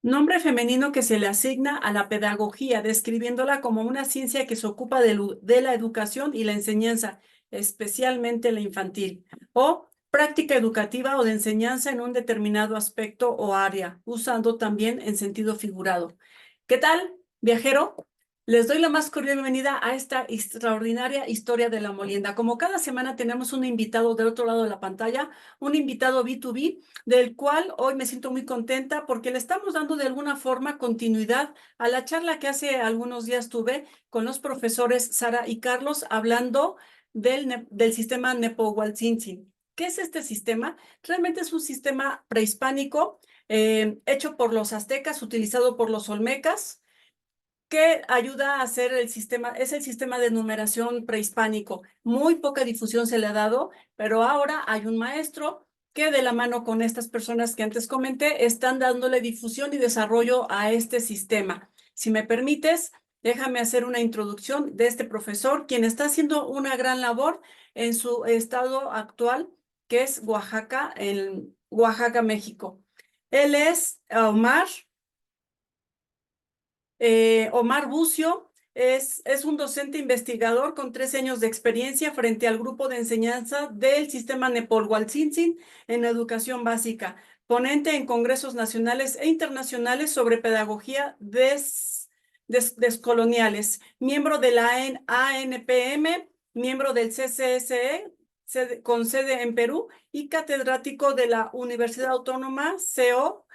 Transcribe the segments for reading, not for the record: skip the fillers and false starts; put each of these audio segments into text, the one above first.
Nombre femenino que se le asigna a la pedagogía, describiéndola como una ciencia que se ocupa de la educación y la enseñanza, especialmente la infantil, o práctica educativa o de enseñanza en un determinado aspecto o área, usando también en sentido figurado. ¿Qué tal, viajero? Les doy la más cordial bienvenida a esta extraordinaria historia de la molienda. Como cada semana tenemos un invitado del otro lado de la pantalla, un invitado B2B, del cual hoy me siento muy contenta porque le estamos dando de alguna forma continuidad a la charla que hace algunos días tuve con los profesores Sara y Carlos hablando del sistema Nepohualtzin. ¿Qué es este sistema? Realmente es un sistema prehispánico hecho por los aztecas, utilizado por los olmecas, que ayuda a hacer el sistema, es el sistema de numeración prehispánico. Muy poca difusión se le ha dado, pero ahora hay un maestro que de la mano con estas personas que antes comenté, están dándole difusión y desarrollo a este sistema. Si me permites, déjame hacer una introducción de este profesor, quien está haciendo una gran labor en su estado actual, que es Oaxaca, en Oaxaca, México. Él es Omar Bucio es un docente investigador con 13 años de experiencia frente al grupo de enseñanza del sistema Nepohualtzin en educación básica, ponente en congresos nacionales e internacionales sobre pedagogía descoloniales, miembro de la ANPM, miembro del CCSE, con sede en Perú, y catedrático de la Universidad Autónoma CUC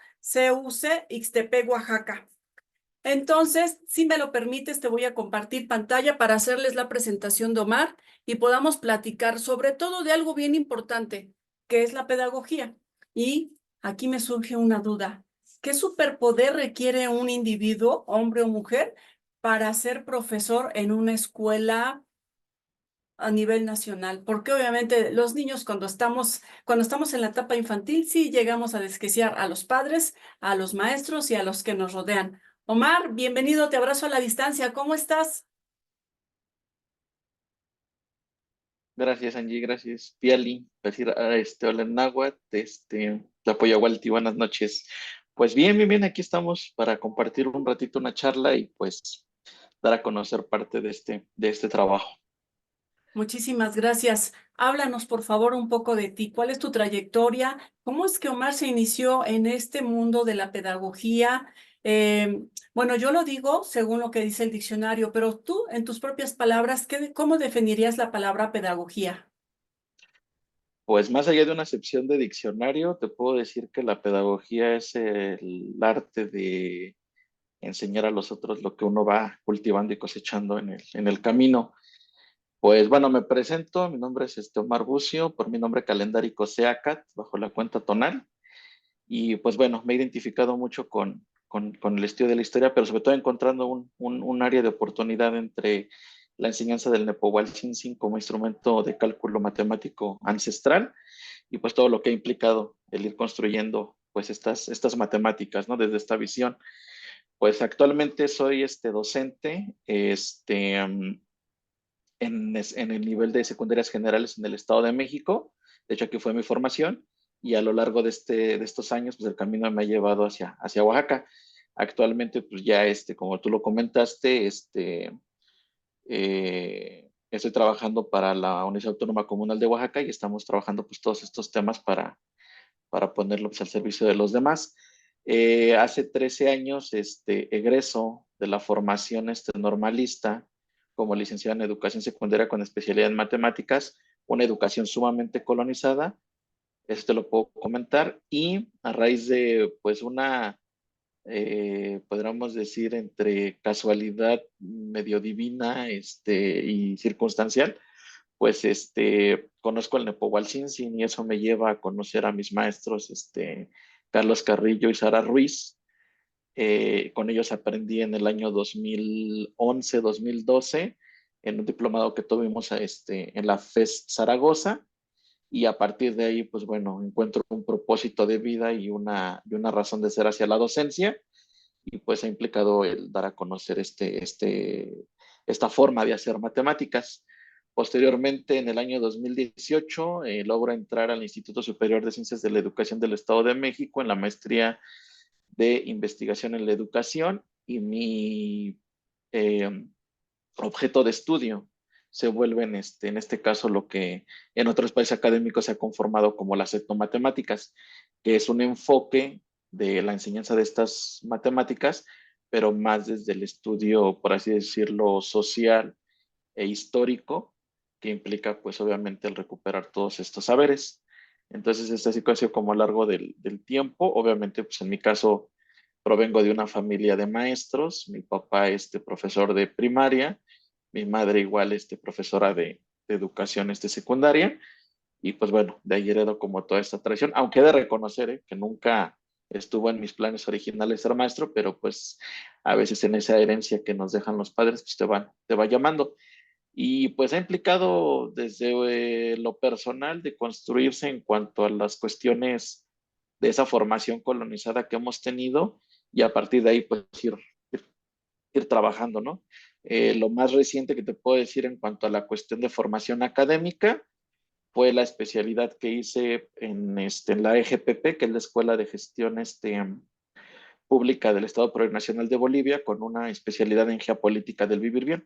Ixtepec, Oaxaca. Entonces, si me lo permites, te voy a compartir pantalla para hacerles la presentación de Omar y podamos platicar sobre todo de algo bien importante, que es la pedagogía. Y aquí me surge una duda. ¿Qué superpoder requiere un individuo, hombre o mujer, para ser profesor en una escuela a nivel nacional? Porque obviamente los niños cuando estamos en la etapa infantil, sí llegamos a desquiciar a los padres, a los maestros y a los que nos rodean. Omar, bienvenido, te abrazo a la distancia. ¿Cómo estás? Gracias, Angie, gracias. Piali, decir, hola en náhuatl, Tlapoyahualti, buenas noches. Pues bien, bien, bien, aquí estamos para compartir un ratito una charla y pues dar a conocer parte de este trabajo. Muchísimas gracias. Háblanos, por favor, un poco de ti. ¿Cuál es tu trayectoria? ¿Cómo es que Omar se inició en este mundo de la pedagogía? Bueno, yo lo digo según lo que dice el diccionario, pero tú, en tus propias palabras, ¿cómo definirías la palabra pedagogía? Pues más allá de una acepción de diccionario, te puedo decir que la pedagogía es el arte de enseñar a los otros lo que uno va cultivando y cosechando en el camino. Pues bueno, me presento, mi nombre es Omar Bucio, por mi nombre calendárico Seacat, bajo la cuenta tonal. Y pues bueno, me he identificado mucho con el estudio de la historia, pero sobre todo encontrando un área de oportunidad entre la enseñanza del Nepohualtzin como instrumento de cálculo matemático ancestral y pues todo lo que ha implicado el ir construyendo pues estas matemáticas, ¿no? Desde esta visión. Pues actualmente soy docente en el nivel de secundarias generales en el Estado de México. De hecho, aquí fue mi formación y a lo largo de estos años, pues el camino me ha llevado hacia Oaxaca. Actualmente, pues ya como tú lo comentaste, estoy trabajando para la Universidad Autónoma Comunal de Oaxaca y estamos trabajando pues todos estos temas para ponerlos pues, al servicio de los demás. Hace 13 años egreso de la formación normalista como licenciado en educación secundaria con especialidad en matemáticas, una educación sumamente colonizada, esto lo puedo comentar, y a raíz de pues podríamos decir, entre casualidad medio divina y circunstancial, pues conozco el Nepohualtzin y eso me lleva a conocer a mis maestros, Carlos Carrillo y Sara Ruiz. Con ellos aprendí en el año 2011, 2012, en un diplomado que tuvimos en la FES Zaragoza. Y a partir de ahí, pues bueno, encuentro un propósito de vida y una razón de ser hacia la docencia. Y pues ha implicado el dar a conocer esta forma de hacer matemáticas. Posteriormente, en el año 2018, logro entrar al Instituto Superior de Ciencias de la Educación del Estado de México en la maestría de investigación en la educación y mi eh, objeto de estudio se vuelven, en este caso, lo que en otros países académicos se ha conformado como las etnomatemáticas, que es un enfoque de la enseñanza de estas matemáticas, pero más desde el estudio, por así decirlo, social e histórico, que implica, pues, obviamente, el recuperar todos estos saberes. Entonces, esta situación como a lo largo del tiempo, obviamente, pues en mi caso, provengo de una familia de maestros, mi papá profesor de primaria, mi madre igual profesora de educación secundaria, y pues bueno, de ahí heredo como toda esta tradición, aunque he de reconocer que nunca estuvo en mis planes originales ser maestro, pero pues a veces en esa herencia que nos dejan los padres, pues te va llamando. Y pues ha implicado desde lo personal de construirse en cuanto a las cuestiones de esa formación colonizada que hemos tenido y a partir de ahí pues ir trabajando, ¿no? Lo más reciente que te puedo decir en cuanto a la cuestión de formación académica fue la especialidad que hice en la EGPP, que es la Escuela de Gestión Pública del Estado Plurinacional de Bolivia, con una especialidad en geopolítica del vivir bien,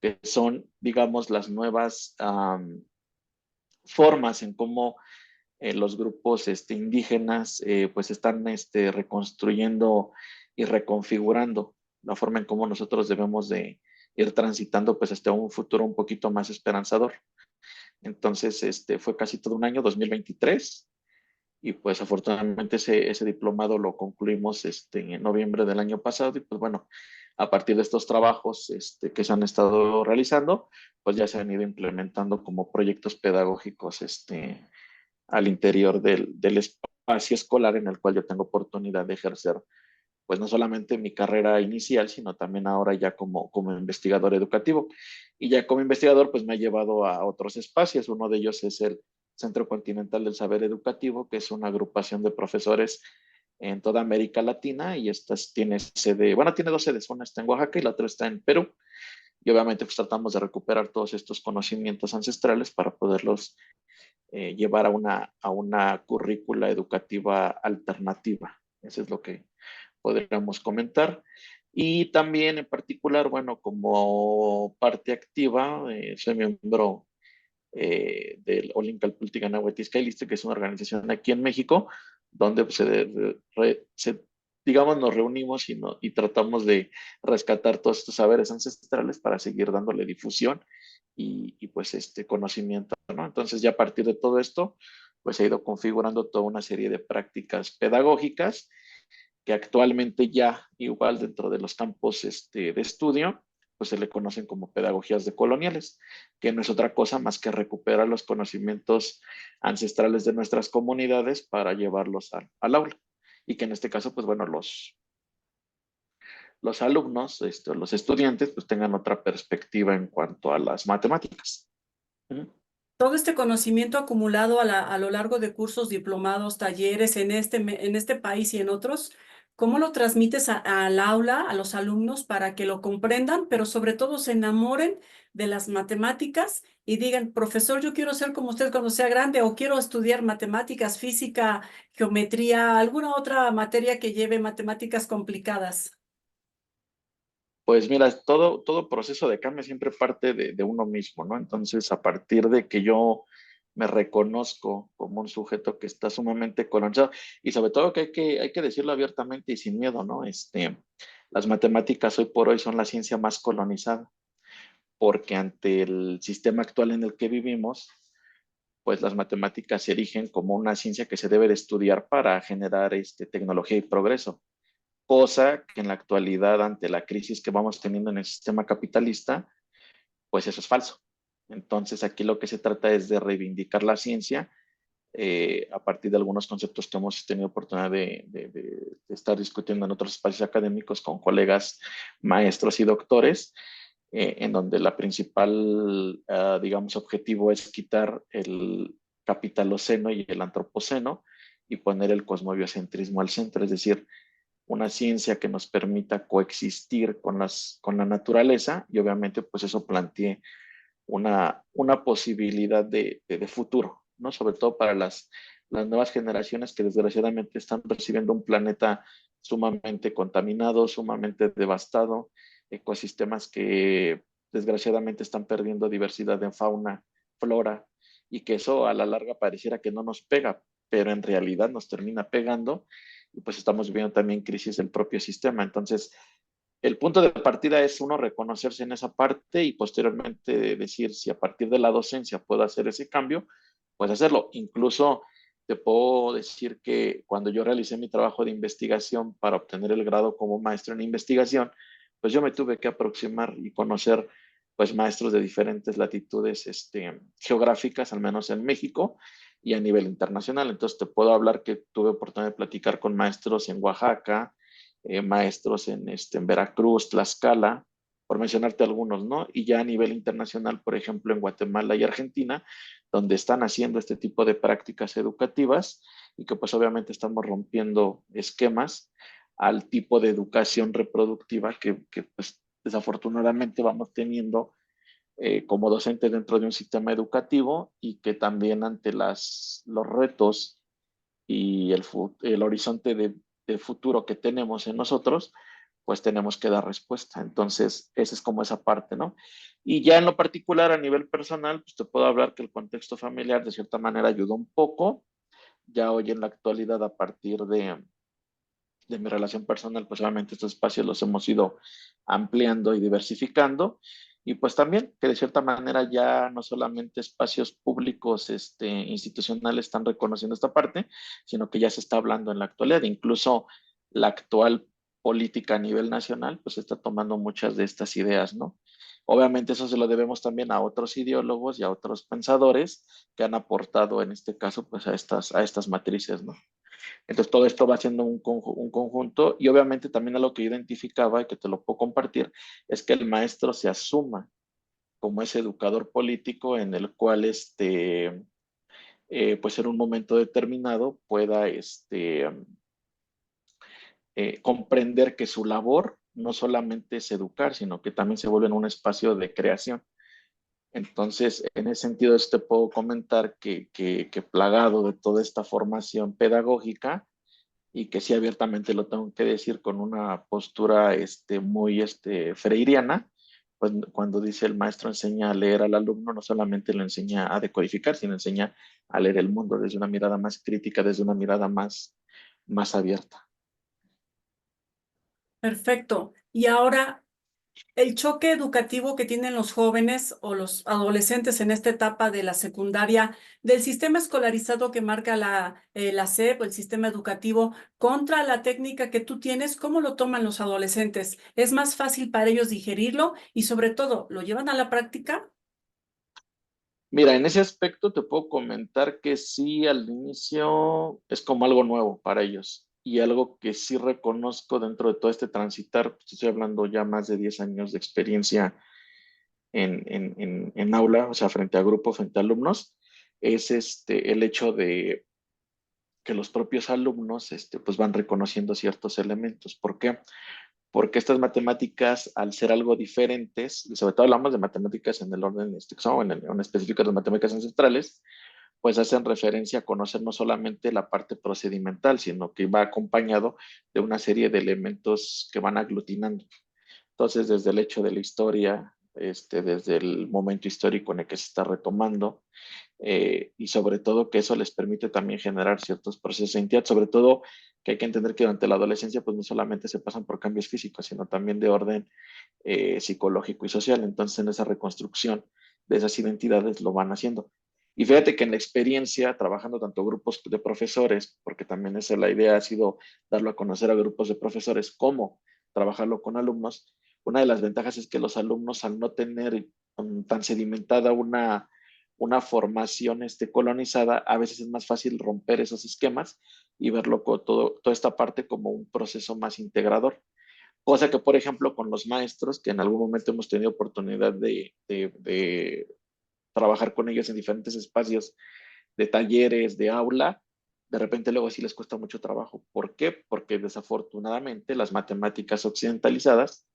que son, digamos, las nuevas formas en cómo los grupos indígenas pues están reconstruyendo y reconfigurando la forma en cómo nosotros debemos de ir transitando pues hasta un futuro un poquito más esperanzador. Entonces, fue casi todo un año, 2023, y pues afortunadamente ese diplomado lo concluimos en noviembre del año pasado y pues bueno, a partir de estos trabajos que se han estado realizando, pues ya se han ido implementando como proyectos pedagógicos al interior del espacio escolar en el cual yo tengo oportunidad de ejercer, pues no solamente mi carrera inicial, sino también ahora ya como investigador educativo. Y ya como investigador, pues me ha llevado a otros espacios. Uno de ellos es el Centro Continental del Saber Educativo, que es una agrupación de profesores en toda América Latina y esta tiene sede, bueno, tiene dos sedes, una está en Oaxaca y la otra está en Perú. Y obviamente pues tratamos de recuperar todos estos conocimientos ancestrales para poderlos llevar a una currícula educativa alternativa. Eso es lo que podríamos comentar. Y también en particular, bueno, como parte activa, soy miembro del Olincal-Pultiganahue-Tizcailiste, que es una organización aquí en México, donde pues, digamos, nos reunimos y tratamos de rescatar todos estos saberes ancestrales para seguir dándole difusión y pues conocimiento, ¿no? Entonces ya a partir de todo esto, pues he ido configurando toda una serie de prácticas pedagógicas que actualmente ya igual dentro de los campos de estudio, pues se le conocen como pedagogías decoloniales, que no es otra cosa más que recuperar los conocimientos ancestrales de nuestras comunidades para llevarlos al aula. Y que en este caso, pues bueno, los alumnos, los estudiantes, pues tengan otra perspectiva en cuanto a las matemáticas. Todo este conocimiento acumulado a lo largo de cursos, diplomados, talleres en este país y en otros, ¿cómo lo transmites al aula, a los alumnos, para que lo comprendan, pero sobre todo se enamoren de las matemáticas y digan, profesor, yo quiero ser como usted cuando sea grande o quiero estudiar matemáticas, física, geometría, alguna otra materia que lleve matemáticas complicadas? Pues mira, todo proceso de cambio siempre parte de uno mismo, ¿no? Entonces, a partir de que yo me reconozco como un sujeto que está sumamente colonizado y sobre todo que hay que decirlo abiertamente y sin miedo, ¿no? Las matemáticas hoy por hoy son la ciencia más colonizada, porque ante el sistema actual en el que vivimos, pues las matemáticas se erigen como una ciencia que se debe de estudiar para generar tecnología y progreso, cosa que en la actualidad, ante la crisis que vamos teniendo en el sistema capitalista, pues eso es falso. Entonces aquí lo que se trata es de reivindicar la ciencia a partir de algunos conceptos que hemos tenido oportunidad de estar discutiendo en otros espacios académicos con colegas maestros y doctores, en donde la principal, digamos, objetivo es quitar el capitaloceno y el antropoceno y poner el cosmobiocentrismo al centro, es decir, una ciencia que nos permita coexistir con la naturaleza y obviamente pues eso plantea una posibilidad de futuro, ¿no? Sobre todo para las nuevas generaciones que desgraciadamente están recibiendo un planeta sumamente contaminado, sumamente devastado, ecosistemas que desgraciadamente están perdiendo diversidad en fauna, flora, y que eso a la larga pareciera que no nos pega, pero en realidad nos termina pegando, y pues estamos viendo también crisis del propio sistema. Entonces, el punto de partida es uno reconocerse en esa parte y posteriormente decir si a partir de la docencia puedo hacer ese cambio, pues hacerlo. Incluso te puedo decir que cuando yo realicé mi trabajo de investigación para obtener el grado como maestro en investigación, pues yo me tuve que aproximar y conocer pues maestros de diferentes latitudes geográficas, al menos en México y a nivel internacional. Entonces te puedo hablar que tuve oportunidad de platicar con maestros en Oaxaca, maestros en Veracruz, Tlaxcala, por mencionarte algunos, ¿no? Y ya a nivel internacional, por ejemplo, en Guatemala y Argentina, donde están haciendo este tipo de prácticas educativas y que pues obviamente estamos rompiendo esquemas al tipo de educación reproductiva que pues desafortunadamente vamos teniendo como docente dentro de un sistema educativo y que también ante los retos y el horizonte de futuro que tenemos en nosotros, pues tenemos que dar respuesta. Entonces, esa es como esa parte, ¿no? Y ya en lo particular, a nivel personal, pues te puedo hablar que el contexto familiar de cierta manera ayudó un poco. Ya hoy en la actualidad, a partir de mi relación personal, pues obviamente estos espacios los hemos ido ampliando y diversificando. Y pues también que de cierta manera ya no solamente espacios públicos, institucionales están reconociendo esta parte, sino que ya se está hablando en la actualidad. Incluso la actual política a nivel nacional, pues está tomando muchas de estas ideas, ¿no? Obviamente eso se lo debemos también a otros ideólogos y a otros pensadores que han aportado en este caso pues a estas matrices, ¿no? Entonces todo esto va siendo un conjunto y obviamente también a lo que identificaba y que te lo puedo compartir es que el maestro se asuma como ese educador político en el cual pues en un momento determinado pueda comprender que su labor no solamente es educar, sino que también se vuelve en un espacio de creación. Entonces, en ese sentido, te puedo comentar que plagado de toda esta formación pedagógica, y que sí abiertamente lo tengo que decir con una postura muy freiriana, pues cuando dice el maestro enseña a leer al alumno, no solamente lo enseña a decodificar, sino enseña a leer el mundo desde una mirada más crítica, desde una mirada más abierta. Perfecto. Y ahora, el choque educativo que tienen los jóvenes o los adolescentes en esta etapa de la secundaria, del sistema escolarizado que marca la SEP o el sistema educativo contra la técnica que tú tienes, ¿cómo lo toman los adolescentes? ¿Es más fácil para ellos digerirlo y sobre todo, lo llevan a la práctica? Mira, en ese aspecto te puedo comentar que sí, al inicio es como algo nuevo para ellos y algo que sí reconozco dentro de todo este transitar, pues, estoy hablando ya más de 10 años de experiencia en aula, o sea, frente a grupos, frente a alumnos, es el hecho de que los propios alumnos pues van reconociendo ciertos elementos. ¿Por qué? Porque estas matemáticas, al ser algo diferentes, y sobre todo hablamos de matemáticas en el orden en específico de las matemáticas ancestrales, pues hacen referencia a conocer no solamente la parte procedimental, sino que va acompañado de una serie de elementos que van aglutinando. Entonces, desde el hecho de la historia, desde el momento histórico en el que se está retomando, y sobre todo que eso les permite también generar ciertos procesos de identidad, sobre todo que hay que entender que durante la adolescencia pues no solamente se pasan por cambios físicos, sino también de orden psicológico y social. Entonces en esa reconstrucción de esas identidades lo van haciendo. Y fíjate que en la experiencia, trabajando tanto grupos de profesores, porque también esa es la idea, ha sido darlo a conocer a grupos de profesores, como trabajarlo con alumnos. Una de las ventajas es que los alumnos, al no tener tan sedimentada una formación colonizada, a veces es más fácil romper esos esquemas y verlo con toda esta parte como un proceso más integrador. Cosa que, por ejemplo, con los maestros, que en algún momento hemos tenido oportunidad de trabajar con ellos en diferentes espacios de talleres, de aula, de repente luego sí les cuesta mucho trabajo. ¿Por qué? Porque desafortunadamente las matemáticas occidentalizadas,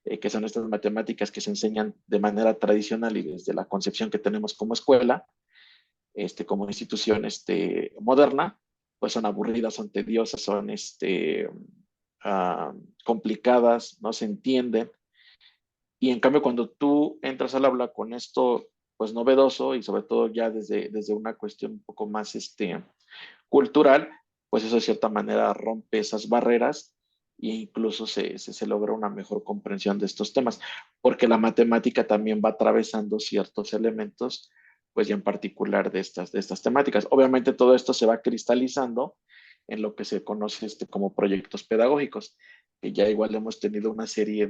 que son estas matemáticas que se enseñan de manera tradicional y desde la concepción que tenemos como escuela, como institución moderna, pues son aburridas, son tediosas, son complicadas, no se entienden. Y en cambio, cuando tú entras al aula con esto, pues novedoso y sobre todo ya desde una cuestión un poco más cultural, pues eso de cierta manera rompe esas barreras e incluso se logra una mejor comprensión de estos temas, porque la matemática también va atravesando ciertos elementos, pues ya en particular de estas temáticas. Obviamente todo esto se va cristalizando en lo que se conoce como proyectos pedagógicos, que ya igual hemos tenido una serie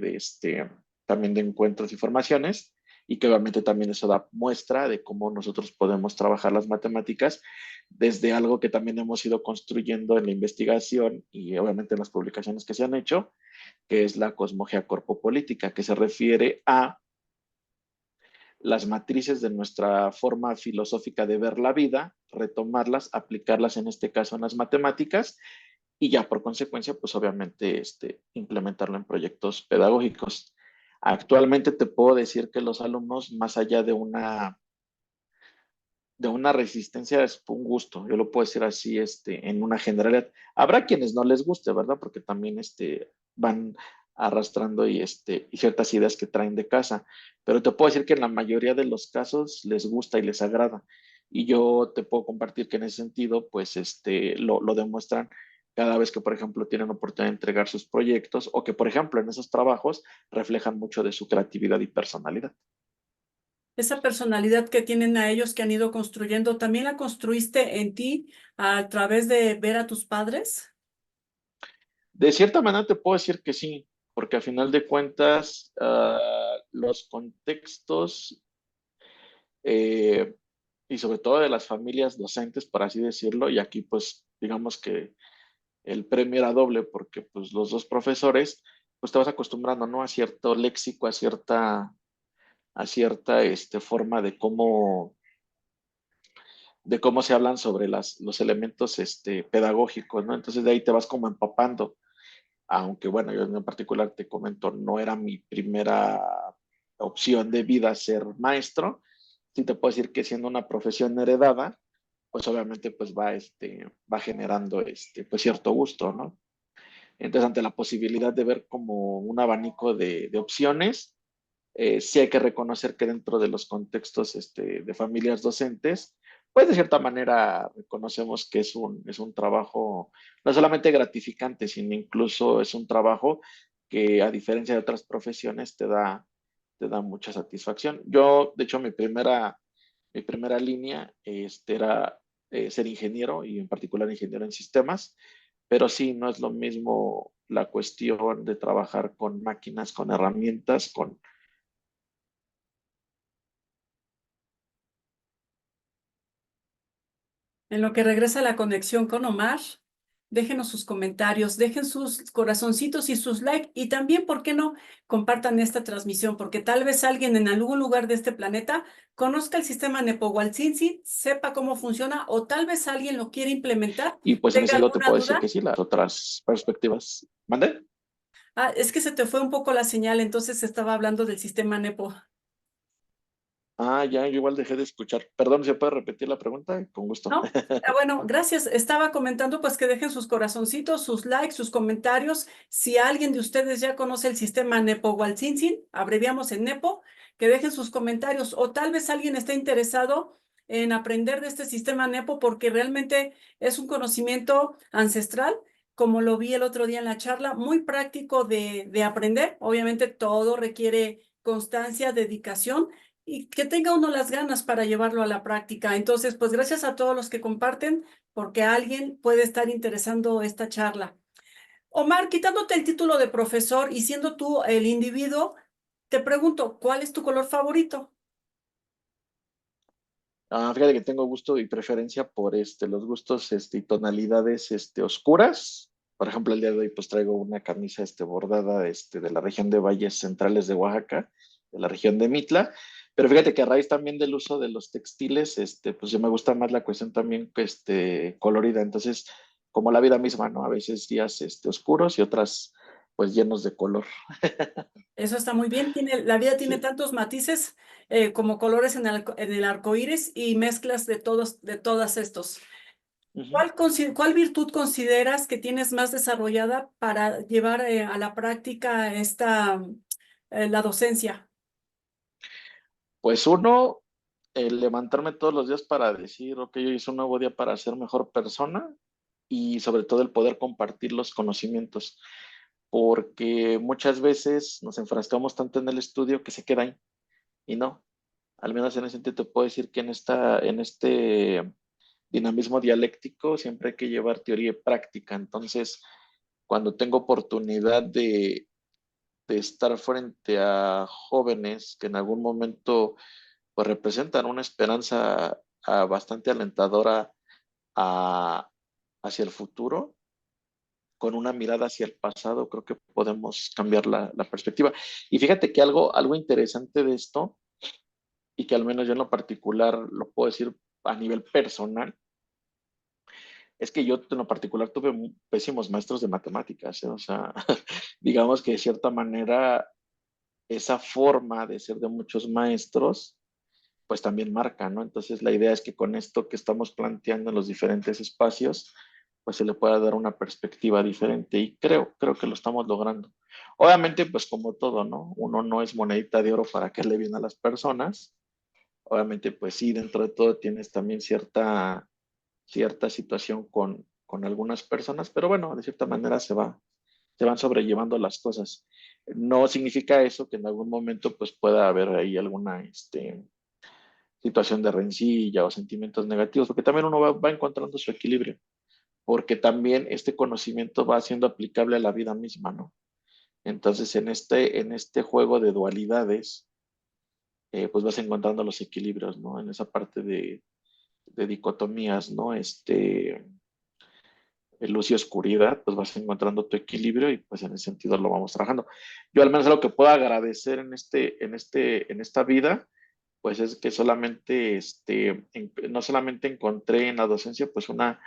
también de encuentros y formaciones, y que obviamente también eso da muestra de cómo nosotros podemos trabajar las matemáticas desde algo que también hemos ido construyendo en la investigación y obviamente en las publicaciones que se han hecho, que es la cosmología corpopolítica, que se refiere a las matrices de nuestra forma filosófica de ver la vida, retomarlas, aplicarlas en este caso en las matemáticas y ya por consecuencia, pues obviamente implementarlo en proyectos pedagógicos. Actualmente te puedo decir que los alumnos, más allá de una resistencia, es un gusto, yo lo puedo decir así, en una generalidad. Habrá quienes no les guste, ¿verdad? Porque también van arrastrando y ciertas ideas que traen de casa, pero te puedo decir que en la mayoría de los casos les gusta y les agrada. Y yo te puedo compartir que en ese sentido, pues lo demuestran cada vez que, por ejemplo, tienen oportunidad de entregar sus proyectos o que, por ejemplo, en esos trabajos reflejan mucho de su creatividad y personalidad. Esa personalidad que tienen a ellos que han ido construyendo, ¿también la construiste en ti a través de ver a tus padres? De cierta manera te puedo decir que sí, porque a final de cuentas los contextos eh, y sobre todo de las familias docentes, por así decirlo, y aquí pues digamos que el premio era doble porque pues los dos profesores, pues te vas acostumbrando, ¿no? A cierto léxico, a cierta forma de cómo se hablan sobre los elementos pedagógicos, ¿no? Entonces de ahí te vas como empapando, aunque bueno, yo en particular te comento, no era mi primera opción de vida ser maestro. Sí te puedo decir que siendo una profesión heredada, pues obviamente pues va generando pues cierto gusto, ¿no? Entonces, ante la posibilidad de ver como un abanico de opciones, sí hay que reconocer que dentro de los contextos de familias docentes, pues de cierta manera reconocemos que es un trabajo no solamente gratificante, sino incluso es un trabajo que a diferencia de otras profesiones te da mucha satisfacción. Yo, de hecho, mi primera línea era ser ingeniero y en particular ingeniero en sistemas, pero sí, no es lo mismo la cuestión de trabajar con máquinas, con herramientas, con. En lo que regresa la conexión con Omar, déjenos sus comentarios, dejen sus corazoncitos y sus likes y también, ¿por qué no compartan esta transmisión? Porque tal vez alguien en algún lugar de este planeta conozca el sistema Nepohualtzin, sepa cómo funciona o tal vez alguien lo quiere implementar, Y pues en tenga ese sentido te alguna puedo decir duda. que sí, las otras perspectivas. ¿Mande? Ah, es que se te fue un poco la señal, entonces estaba hablando del sistema Nepo. Ah, ya, yo igual dejé de escuchar. Perdón, ¿se puede repetir la pregunta? Con gusto. ¿No? Bueno, gracias. Estaba comentando pues que dejen sus corazoncitos, sus likes, sus comentarios. Si alguien de ustedes ya conoce el sistema Nepohualtzin, abreviamos en Nepo, que dejen sus comentarios o tal vez alguien esté interesado en aprender de este sistema Nepo porque realmente es un conocimiento ancestral, como lo vi el otro día en la charla, muy práctico de aprender. Obviamente todo requiere constancia, dedicación y que tenga uno las ganas para llevarlo a la práctica. Entonces, pues gracias a todos los que comparten, porque a alguien puede estar interesando esta charla. Omar, quitándote el título de profesor y siendo tú el individuo, te pregunto, ¿cuál es tu color favorito? Fíjate que tengo gusto y preferencia por los gustos y tonalidades oscuras. Por ejemplo, el día de hoy pues traigo una camisa bordada de la región de Valles Centrales de Oaxaca, de la región de Mitla. Pero fíjate que a raíz también del uso de los textiles, pues yo me gusta más la cuestión también colorida. Entonces, como la vida misma, ¿no? A veces días oscuros y otras pues llenos de color. Eso está muy bien. La vida tiene Sí. tantos matices como colores en el arco iris y mezclas de todos estos. Ujú. ¿Cuál virtud consideras que tienes más desarrollada para llevar a la práctica la docencia? Pues uno, el levantarme todos los días para decir, ok, hoy es un nuevo día para ser mejor persona y sobre todo el poder compartir los conocimientos, porque muchas veces nos enfrascamos tanto en el estudio que se queda ahí y no. Al menos en ese sentido te puedo decir que en este dinamismo dialéctico siempre hay que llevar teoría y práctica. Entonces, cuando tengo oportunidad de estar frente a jóvenes que en algún momento pues representan una esperanza bastante alentadora a- hacia el futuro, con una mirada hacia el pasado, creo que podemos cambiar la perspectiva. Y fíjate que algo interesante de esto, y que al menos yo en lo particular lo puedo decir a nivel personal, es que yo en lo particular tuve pésimos maestros de matemáticas, ¿eh? O sea, digamos que de cierta manera esa forma de ser de muchos maestros pues también marca, ¿no? Entonces la idea es que con esto que estamos planteando en los diferentes espacios, pues se le pueda dar una perspectiva diferente y creo que lo estamos logrando. Obviamente, pues como todo, ¿no? Uno no es monedita de oro para que le bien a las personas. Obviamente, pues sí, dentro de todo tienes también cierta situación con algunas personas, pero bueno, de cierta manera se van sobrellevando las cosas. No significa eso que en algún momento pues pueda haber ahí alguna, situación de rencilla o sentimientos negativos, porque también uno va encontrando su equilibrio, porque también este conocimiento va siendo aplicable a la vida misma, ¿no? Entonces, en este juego de dualidades, pues vas encontrando los equilibrios, ¿no? En esa parte de dicotomías, ¿no? Luz y oscuridad, pues vas encontrando tu equilibrio y pues en ese sentido lo vamos trabajando. Yo al menos lo que puedo agradecer en esta vida pues es que solamente, no solamente encontré en la docencia, pues una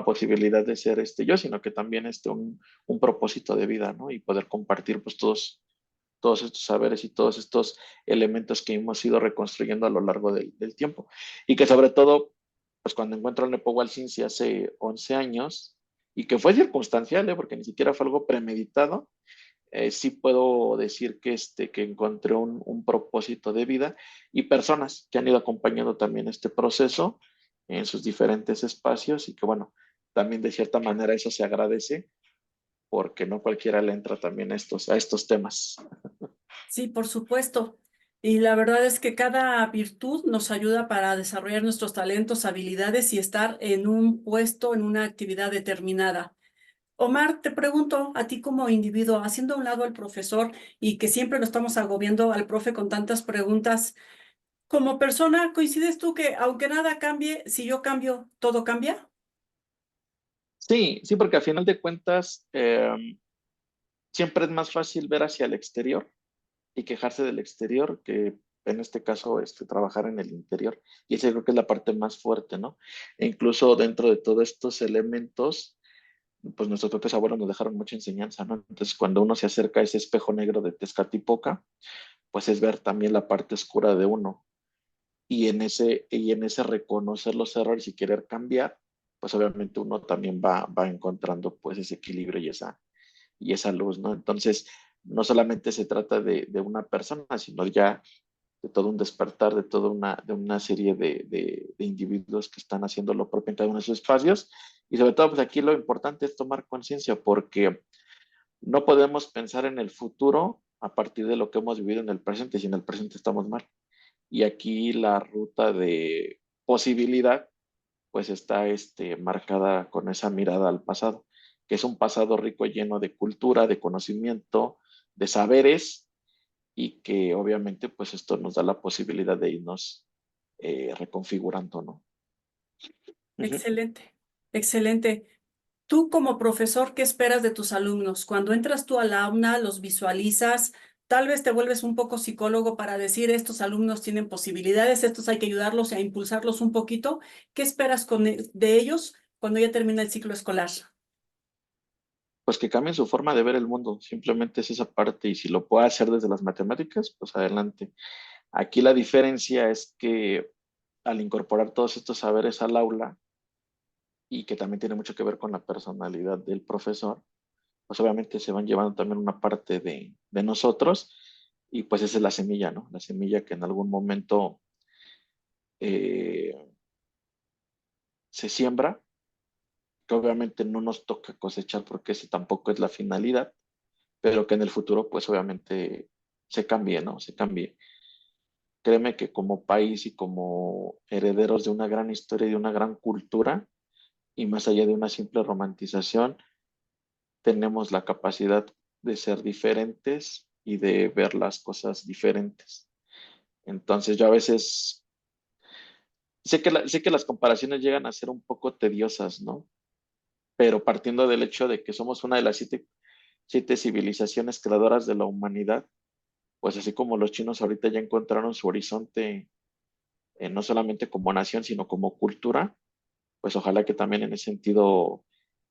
posibilidad de ser yo, sino que también un propósito de vida, ¿no? Y poder compartir, pues, todos estos saberes y todos estos elementos que hemos ido reconstruyendo a lo largo del tiempo. Y que sobre todo, pues, cuando encuentro el Nepo Walsinsi hace 11 años, y que fue circunstancial, ¿eh? Porque ni siquiera fue algo premeditado, sí puedo decir que encontré un propósito de vida y personas que han ido acompañando también este proceso en sus diferentes espacios y que bueno, también de cierta manera eso se agradece porque no cualquiera le entra también a estos temas. Sí, por supuesto. Y la verdad es que cada virtud nos ayuda para desarrollar nuestros talentos, habilidades y estar en un puesto, en una actividad determinada. Omar, te pregunto a ti como individuo, haciendo a un lado al profesor y que siempre lo estamos agobiando al profe con tantas preguntas, como persona, ¿coincides tú que aunque nada cambie, si yo cambio, todo cambia? Sí, sí, porque al final de cuentas siempre es más fácil ver hacia el exterior y quejarse del exterior que en este caso trabajar en el interior. Y esa creo que es la parte más fuerte, ¿no? E incluso dentro de todos estos elementos, pues nuestros propios abuelos nos dejaron mucha enseñanza, ¿no? Entonces, cuando uno se acerca a ese espejo negro de Tezcatlipoca, pues es ver también la parte oscura de uno. Y en ese reconocer los errores y querer cambiar, pues obviamente uno también va encontrando pues ese equilibrio y esa luz, ¿no? Entonces, no solamente se trata de una persona, sino ya de todo un despertar, de una serie de individuos que están haciendo lo propio en cada uno de sus espacios. Y sobre todo, pues aquí lo importante es tomar conciencia, porque no podemos pensar en el futuro a partir de lo que hemos vivido en el presente, si en el presente estamos mal. Y aquí la ruta de posibilidad, pues está marcada con esa mirada al pasado, que es un pasado rico, lleno de cultura, de conocimiento, de saberes, y que obviamente pues esto nos da la posibilidad de irnos reconfigurando, ¿no? Ujú. Excelente, excelente. Tú como profesor, ¿qué esperas de tus alumnos? Cuando entras tú al aula, los visualizas, tal vez te vuelves un poco psicólogo para decir, estos alumnos tienen posibilidades, estos hay que ayudarlos a impulsarlos un poquito. ¿Qué esperas de ellos cuando ya termina el ciclo escolar? Pues que cambien su forma de ver el mundo, simplemente es esa parte, y si lo puedo hacer desde las matemáticas, pues adelante. Aquí la diferencia es que al incorporar todos estos saberes al aula, y que también tiene mucho que ver con la personalidad del profesor, pues obviamente se van llevando también una parte de nosotros y pues esa es la semilla, ¿no? La semilla que en algún momento eh, se siembra, que obviamente no nos toca cosechar porque ese tampoco es la finalidad, pero que en el futuro pues obviamente se cambie, ¿no? Se cambie. Créeme que como país y como herederos de una gran historia y de una gran cultura, y más allá de una simple romantización, tenemos la capacidad de ser diferentes y de ver las cosas diferentes. Entonces yo a veces sé que las comparaciones llegan a ser un poco tediosas, ¿no? Pero partiendo del hecho de que somos una de las siete civilizaciones creadoras de la humanidad, pues así como los chinos ahorita ya encontraron su horizonte, no solamente como nación, sino como cultura, pues ojalá que también en ese sentido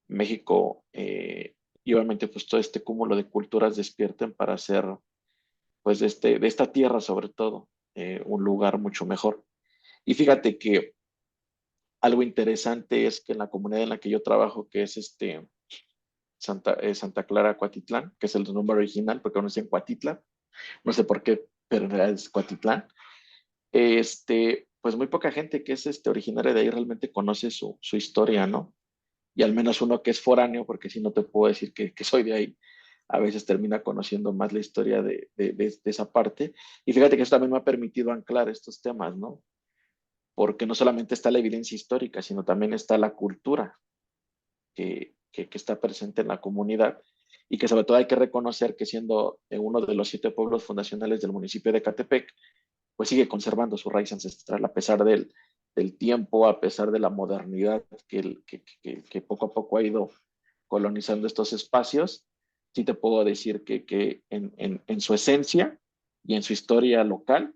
México y obviamente pues todo este cúmulo de culturas despierten para hacer pues de esta tierra sobre todo un lugar mucho mejor. Y fíjate que algo interesante es que en la comunidad en la que yo trabajo, que es Santa Clara, Cuatitlán, que es el nombre original, porque uno es en Cuatitla, no sé por qué, pero en realidad es Cuatitlán. Pues muy poca gente que es originaria de ahí realmente conoce su historia, ¿no? Y al menos uno que es foráneo, porque si no te puedo decir que soy de ahí, a veces termina conociendo más la historia de esa parte. Y fíjate que eso también me ha permitido anclar estos temas, ¿no? Porque no solamente está la evidencia histórica, sino también está la cultura que está presente en la comunidad y que sobre todo hay que reconocer que siendo uno de los 7 pueblos fundacionales del municipio de Catepec, pues sigue conservando su raíz ancestral a pesar del tiempo, a pesar de la modernidad que poco a poco ha ido colonizando estos espacios. Sí te puedo decir que en su esencia y en su historia local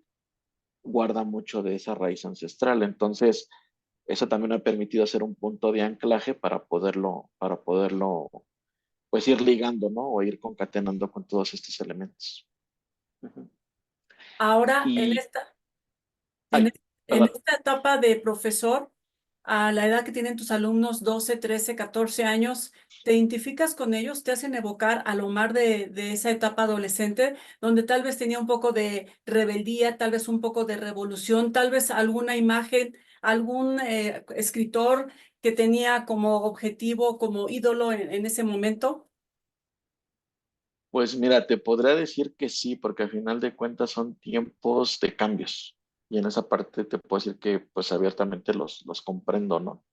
guarda mucho de esa raíz ancestral. Entonces, eso también ha permitido hacer un punto de anclaje para poderlo, pues ir ligando, ¿no? O ir concatenando con todos estos elementos. Ujú. Ahora, Y, en, ay, es- en perdón, esta etapa de profesor, a la edad que tienen tus alumnos, 12, 13, 14 años, ¿te identificas con ellos? ¿Te hacen evocar al Omar de esa etapa adolescente, donde tal vez tenía un poco de rebeldía, tal vez un poco de revolución, tal vez alguna imagen, algún escritor que tenía como objetivo, como ídolo en ese momento? pues mira, te podría decir que sí, porque al final de cuentas son tiempos de cambios. Y en esa parte te puedo decir que pues abiertamente los comprendo, ¿no?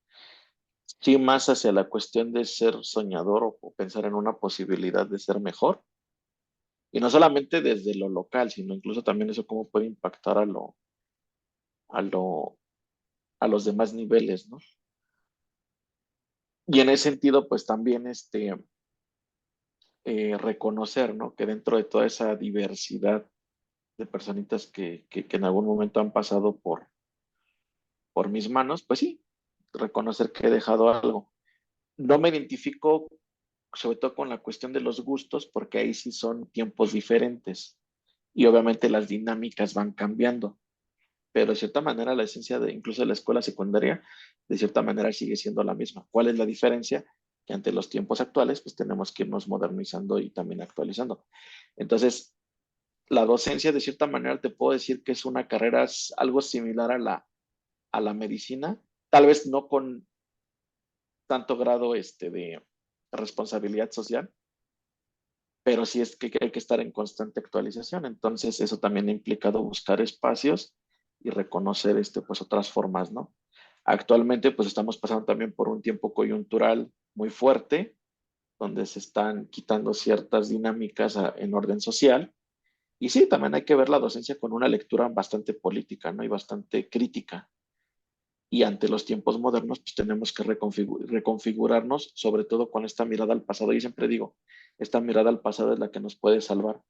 Sí, más hacia la cuestión de ser soñador o pensar en una posibilidad de ser mejor. Y no solamente desde lo local, sino incluso también eso cómo puede impactar a lo, a los demás niveles, ¿no? Y en ese sentido, pues también reconocer, ¿no? Que dentro de toda esa diversidad de personitas que en algún momento han pasado por mis manos, pues sí, reconocer que he dejado algo. No me identifico sobre todo con la cuestión de los gustos, porque ahí sí son tiempos diferentes y obviamente las dinámicas van cambiando, pero de cierta manera la esencia de incluso de la escuela secundaria, de cierta manera sigue siendo la misma. ¿Cuál es la diferencia? Que ante los tiempos actuales, pues tenemos que irnos modernizando y también actualizando. Entonces, la docencia, de cierta manera, te puedo decir que es una carrera algo similar a la medicina, tal vez no con tanto grado de responsabilidad social, pero sí es que hay que estar en constante actualización. Entonces, eso también ha implicado buscar espacios y reconocer pues otras formas, ¿no? Actualmente, pues estamos pasando también por un tiempo coyuntural muy fuerte, donde se están quitando ciertas dinámicas en orden social. Y sí, también hay que ver la docencia con una lectura bastante política, ¿no? Y bastante crítica. Y ante los tiempos modernos, pues tenemos que reconfigurarnos, sobre todo con esta mirada al pasado. Y siempre digo, esta mirada al pasado es la que nos puede salvar,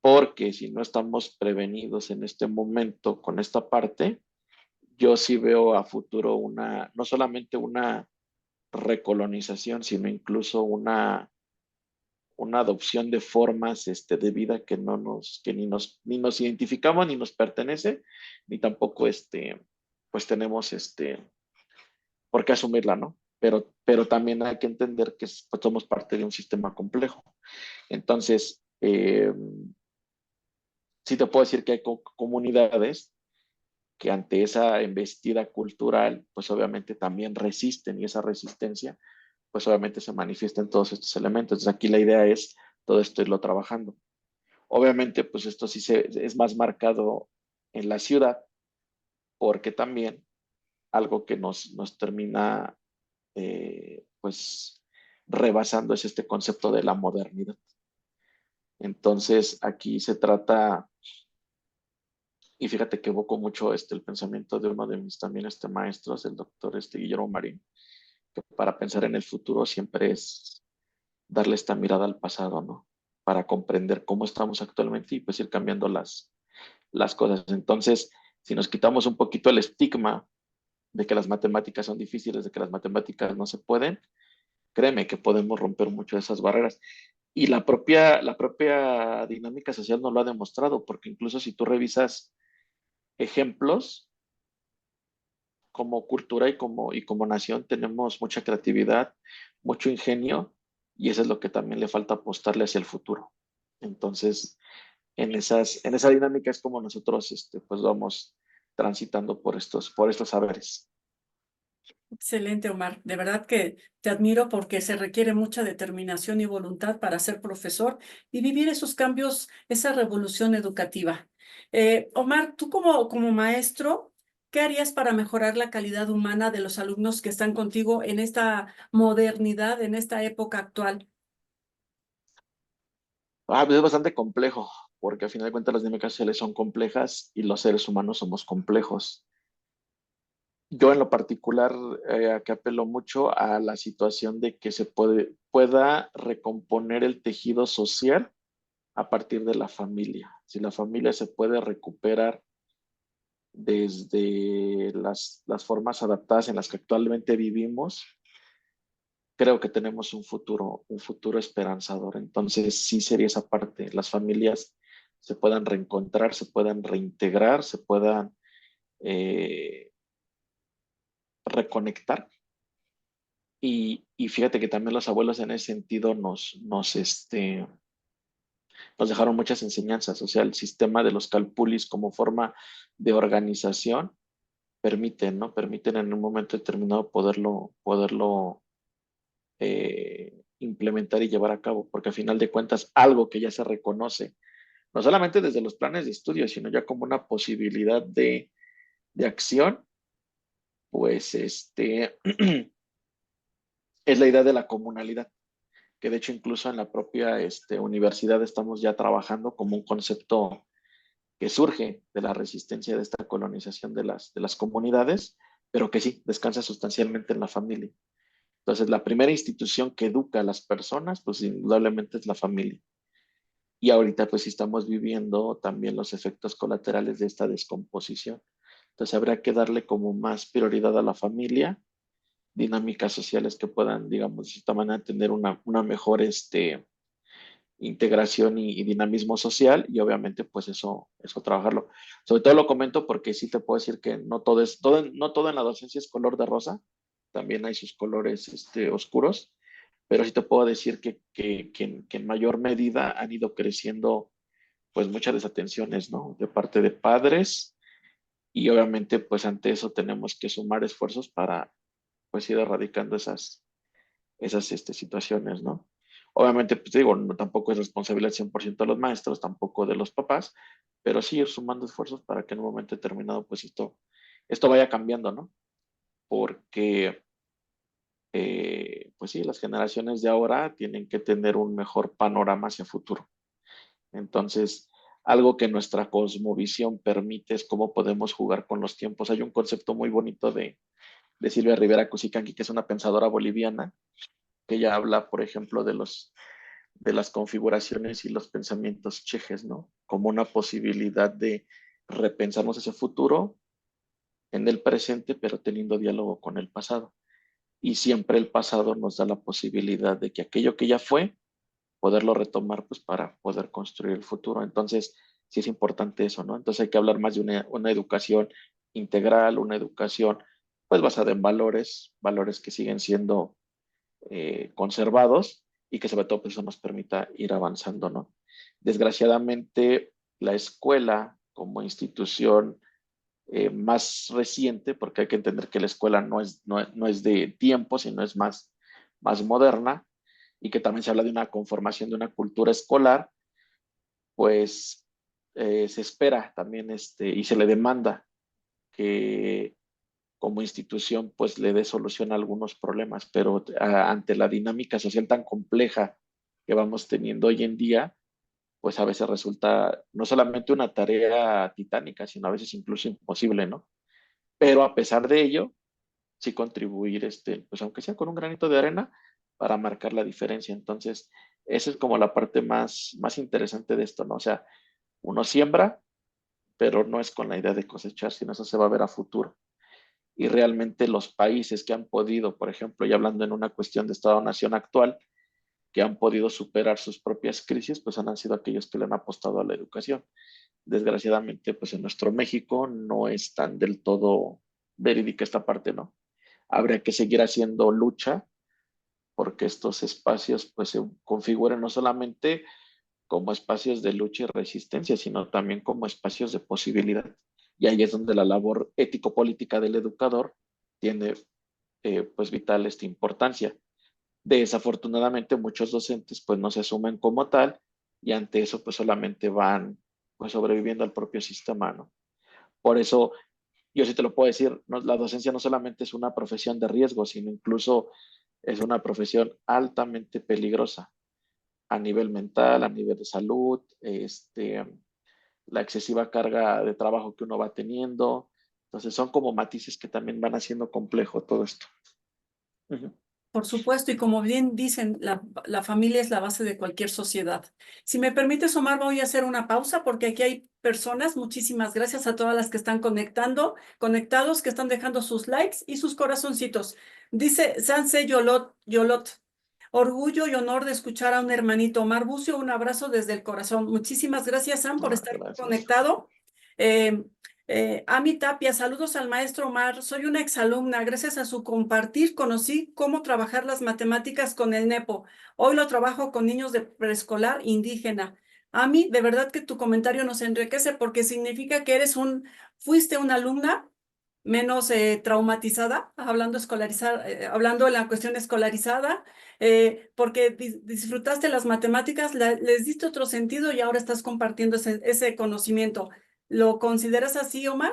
porque si no estamos prevenidos en este momento con esta parte, yo sí veo a futuro no solamente una recolonización, sino incluso una adopción de formas de vida que ni nos identificamos, ni nos pertenece, ni tampoco pues tenemos por qué asumirla, ¿no? Pero también hay que entender que pues, somos parte de un sistema complejo. Entonces, sí te puedo decir que hay comunidades que ante esa embestida cultural, pues obviamente también resisten y esa resistencia, pues obviamente se manifiesta en todos estos elementos. Entonces aquí la idea es todo esto irlo trabajando. Obviamente, pues esto sí es más marcado en la ciudad, porque también algo que nos termina, pues, rebasando es este concepto de la modernidad. Entonces, aquí se trata, y fíjate que evoco mucho el pensamiento de uno de mis también maestros, el doctor Guillermo Marín, que para pensar en el futuro siempre es darle esta mirada al pasado, ¿no? Para comprender cómo estamos actualmente y pues ir cambiando las cosas. Entonces, si nos quitamos un poquito el estigma de que las matemáticas son difíciles, de que las matemáticas no se pueden, créeme que podemos romper mucho de esas barreras. Y la propia dinámica social nos lo ha demostrado, porque incluso si tú revisas ejemplos, como cultura y como nación tenemos mucha creatividad, mucho ingenio, y eso es lo que también le falta apostarle hacia el futuro. Entonces, en esa dinámica es como nosotros pues vamos transitando por estos saberes. Excelente, Omar. De verdad que te admiro porque se requiere mucha determinación y voluntad para ser profesor y vivir esos cambios, esa revolución educativa. Omar, tú como maestro, ¿qué harías para mejorar la calidad humana de los alumnos que están contigo en esta modernidad, en esta época actual? Pues es bastante complejo, porque al final de cuentas las dinámicas sociales son complejas y los seres humanos somos complejos. Yo en lo particular, que apelo mucho a la situación de que pueda recomponer el tejido social a partir de la familia. Si la familia se puede recuperar desde las formas adaptadas en las que actualmente vivimos, creo que tenemos un futuro esperanzador. Entonces, sí sería esa parte, las familias se puedan reencontrar, se puedan reintegrar, se puedan eh, reconectar. Y fíjate que también los abuelos en ese sentido nos dejaron muchas enseñanzas. O sea, el sistema de los calpulis como forma de organización permiten, ¿no? Permiten en un momento determinado poderlo implementar y llevar a cabo, porque al final de cuentas algo que ya se reconoce, no solamente desde los planes de estudio, sino ya como una posibilidad de acción, pues es la idea de la comunalidad, que de hecho incluso en la propia universidad estamos ya trabajando como un concepto que surge de la resistencia de esta colonización de las comunidades, pero que sí, descansa sustancialmente en la familia. Entonces, la primera institución que educa a las personas, pues indudablemente es la familia. Y ahorita pues sí estamos viviendo también los efectos colaterales de esta descomposición. Entonces, habría que darle como más prioridad a la familia, dinámicas sociales que puedan, digamos, de esta manera tener una mejor integración y dinamismo social y obviamente pues eso trabajarlo. Sobre todo lo comento porque sí te puedo decir que no todo en la docencia es color de rosa, también hay sus colores oscuros, pero sí te puedo decir que en mayor medida han ido creciendo pues muchas desatenciones, ¿no? De parte de padres y obviamente pues ante eso tenemos que sumar esfuerzos para pues ir erradicando esas situaciones, ¿no? Obviamente, pues te digo, no, tampoco es responsabilidad 100% de los maestros, tampoco de los papás, pero sí ir sumando esfuerzos para que en un momento determinado, pues esto vaya cambiando, ¿no? Porque, pues sí, las generaciones de ahora tienen que tener un mejor panorama hacia futuro. Entonces, algo que nuestra cosmovisión permite es cómo podemos jugar con los tiempos. Hay un concepto muy bonito de Silvia Rivera Cusicanqui, que es una pensadora boliviana, que ella habla, por ejemplo, de las configuraciones y los pensamientos chejes, ¿no? Como una posibilidad de repensarnos ese futuro en el presente, pero teniendo diálogo con el pasado. Y siempre el pasado nos da la posibilidad de que aquello que ya fue, poderlo retomar, pues para poder construir el futuro. Entonces, sí es importante eso, ¿no? Entonces hay que hablar más de una educación integral, una educación pues basada en valores, valores que siguen siendo conservados y que sobre todo pues, eso nos permita ir avanzando, ¿no? Desgraciadamente, la escuela como institución más reciente, porque hay que entender que la escuela no es de tiempo, sino es más moderna, y que también se habla de una conformación de una cultura escolar, pues se espera también y se le demanda que como institución pues le dé solución a algunos problemas, pero ante la dinámica social tan compleja que vamos teniendo hoy en día, pues a veces resulta no solamente una tarea titánica, sino a veces incluso imposible, ¿no? Pero a pesar de ello, sí contribuir, pues aunque sea con un granito de arena, para marcar la diferencia. Entonces, esa es como la parte más interesante de esto, ¿no? O sea, uno siembra, pero no es con la idea de cosechar, sino eso se va a ver a futuro. Y realmente los países que han podido, por ejemplo, y hablando en una cuestión de Estado-Nación actual, que han podido superar sus propias crisis, pues han sido aquellos que le han apostado a la educación. Desgraciadamente, pues en nuestro México no es tan del todo verídica esta parte, ¿no? Habría que seguir haciendo lucha porque estos espacios pues se configuren no solamente como espacios de lucha y resistencia, sino también como espacios de posibilidad. Y ahí es donde la labor ético-política del educador tiene pues vital importancia. Desafortunadamente muchos docentes pues no se asumen como tal y ante eso pues solamente van pues sobreviviendo al propio sistema, ¿no? Por eso yo sí te lo puedo decir, no, la docencia no solamente es una profesión de riesgo, sino incluso es una profesión altamente peligrosa a nivel mental, a nivel de salud, la excesiva carga de trabajo que uno va teniendo. Entonces son como matices que también van haciendo complejo todo esto. Ujú. Por supuesto, y como bien dicen, la familia es la base de cualquier sociedad. Si me permites, Omar, voy a hacer una pausa porque aquí hay personas. Muchísimas gracias a todas las que están conectados, que están dejando sus likes y sus corazoncitos. Dice Sanse Yolot, orgullo y honor de escuchar a un hermanito. Omar Bucio, un abrazo desde el corazón. Muchísimas gracias, Sam, por Ah, estar gracias. conectado. Eh, Ami Tapia, saludos al maestro Omar. Soy una exalumna. Gracias a su compartir conocí cómo trabajar las matemáticas con el NEPO. Hoy lo trabajo con niños de preescolar indígena. Ami, de verdad que tu comentario nos enriquece porque significa que fuiste una alumna menos traumatizada, hablando en la cuestión escolarizada, porque disfrutaste las matemáticas, les diste otro sentido y ahora estás compartiendo ese conocimiento. ¿Lo consideras así, Omar?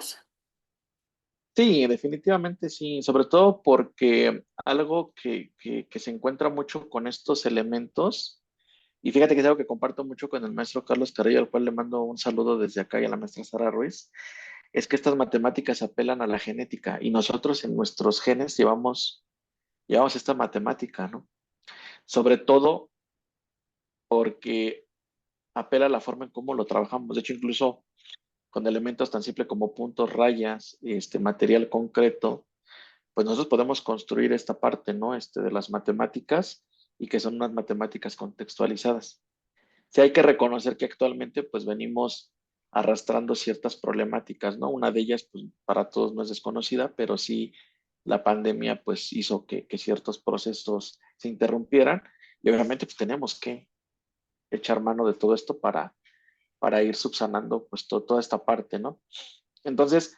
Sí, definitivamente sí, sobre todo porque algo que se encuentra mucho con estos elementos, y fíjate que es algo que comparto mucho con el maestro Carlos Carrillo, al cual le mando un saludo desde acá y a la maestra Sara Ruiz, es que estas matemáticas apelan a la genética y nosotros en nuestros genes llevamos esta matemática, ¿no? Sobre todo porque apela a la forma en cómo lo trabajamos. De hecho, incluso con elementos tan simples como puntos, rayas, material concreto, pues nosotros podemos construir esta parte, ¿no? De las matemáticas y que son unas matemáticas contextualizadas. Sí hay que reconocer que actualmente pues venimos arrastrando ciertas problemáticas, ¿no? Una de ellas pues para todos no es desconocida, pero sí la pandemia pues hizo que ciertos procesos se interrumpieran y obviamente pues tenemos que echar mano de todo esto para ir subsanando pues toda esta parte, ¿no? Entonces,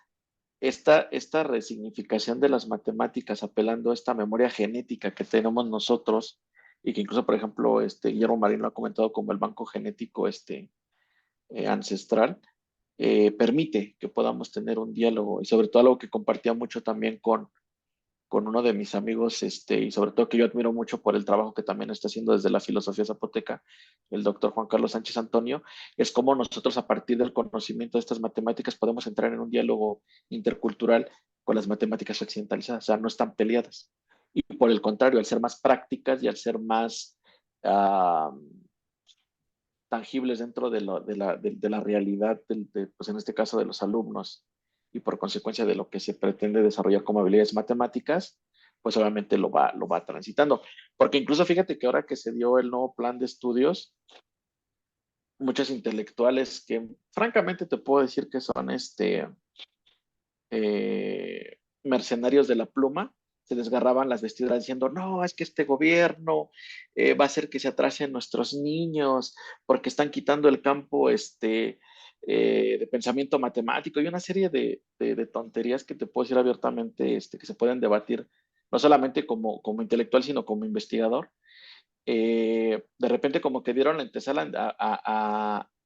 esta resignificación de las matemáticas apelando a esta memoria genética que tenemos nosotros y que incluso, por ejemplo, Guillermo Marín lo ha comentado como el banco genético ancestral, permite que podamos tener un diálogo y sobre todo algo que compartía mucho también con uno de mis amigos, y sobre todo que yo admiro mucho por el trabajo que también está haciendo desde la filosofía zapoteca, el doctor Juan Carlos Sánchez Antonio, es cómo nosotros a partir del conocimiento de estas matemáticas podemos entrar en un diálogo intercultural con las matemáticas occidentalizadas, o sea, no están peleadas. Y por el contrario, al ser más prácticas y al ser más tangibles dentro de la realidad, pues en este caso de los alumnos, y por consecuencia de lo que se pretende desarrollar como habilidades matemáticas, pues obviamente lo va transitando. Porque incluso fíjate que ahora que se dio el nuevo plan de estudios, muchos intelectuales que francamente te puedo decir que son mercenarios de la pluma se desgarraban las vestiduras diciendo, no, es que este gobierno va a hacer que se atrasen nuestros niños porque están quitando el campo de pensamiento matemático y una serie de tonterías que te puedo decir abiertamente que se pueden debatir, no solamente como intelectual, sino como investigador. De repente como que dieron la antesala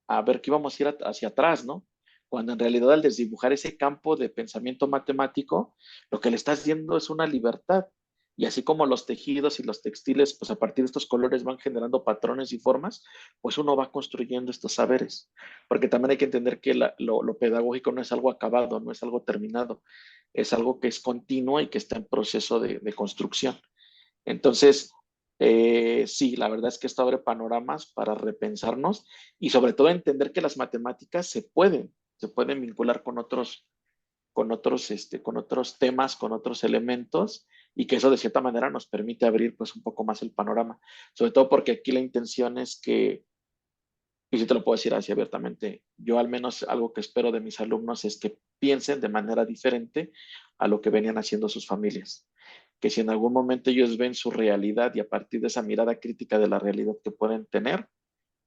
a ver que íbamos a ir hacia atrás, ¿no? Cuando en realidad al desdibujar ese campo de pensamiento matemático, lo que le estás viendo es una libertad. Y así como los tejidos y los textiles, pues a partir de estos colores van generando patrones y formas, pues uno va construyendo estos saberes. Porque también hay que entender que lo pedagógico no es algo acabado, no es algo terminado, es algo que es continuo y que está en proceso de construcción. Entonces, sí, la verdad es que esto abre panoramas para repensarnos y sobre todo entender que las matemáticas se pueden vincular con otros temas, con otros elementos y que eso de cierta manera nos permite abrir pues un poco más el panorama. Sobre todo porque aquí la intención es que, y si te lo puedo decir así abiertamente, yo al menos algo que espero de mis alumnos es que piensen de manera diferente a lo que venían haciendo sus familias, que si en algún momento ellos ven su realidad y a partir de esa mirada crítica de la realidad que pueden tener,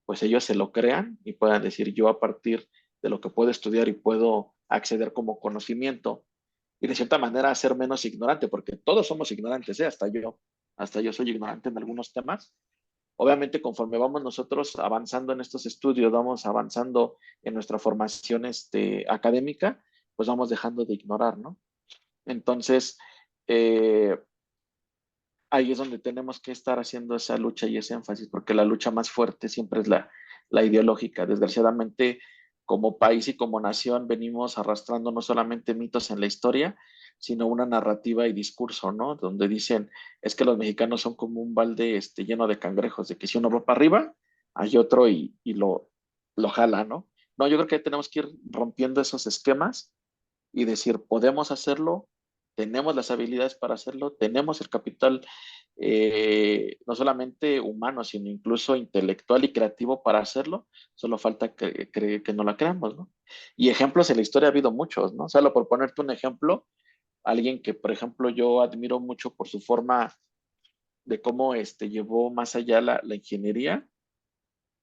pues ellos se lo crean y puedan decir yo a partir de lo que puedo estudiar y puedo acceder como conocimiento y de cierta manera ser menos ignorante, porque todos somos ignorantes, ¿eh? Hasta yo soy ignorante en algunos temas. Obviamente, conforme vamos nosotros avanzando en estos estudios, vamos avanzando en nuestra formación académica, pues vamos dejando de ignorar, ¿no? Entonces, eh, ahí es donde tenemos que estar haciendo esa lucha y ese énfasis, porque la lucha más fuerte siempre es la ideológica. Desgraciadamente, como país y como nación, venimos arrastrando no solamente mitos en la historia, sino una narrativa y discurso, ¿no? Donde dicen, es que los mexicanos son como un balde lleno de cangrejos, de que si uno va para arriba, hay otro y lo jala, ¿no? No, yo creo que tenemos que ir rompiendo esos esquemas y decir, podemos hacerlo, tenemos las habilidades para hacerlo, tenemos el capital no solamente humano, sino incluso intelectual y creativo para hacerlo, solo falta que no la creamos, ¿no? Y ejemplos en la historia ha habido muchos, ¿no? Solo por ponerte un ejemplo, alguien que, por ejemplo, yo admiro mucho por su forma de cómo llevó más allá la ingeniería,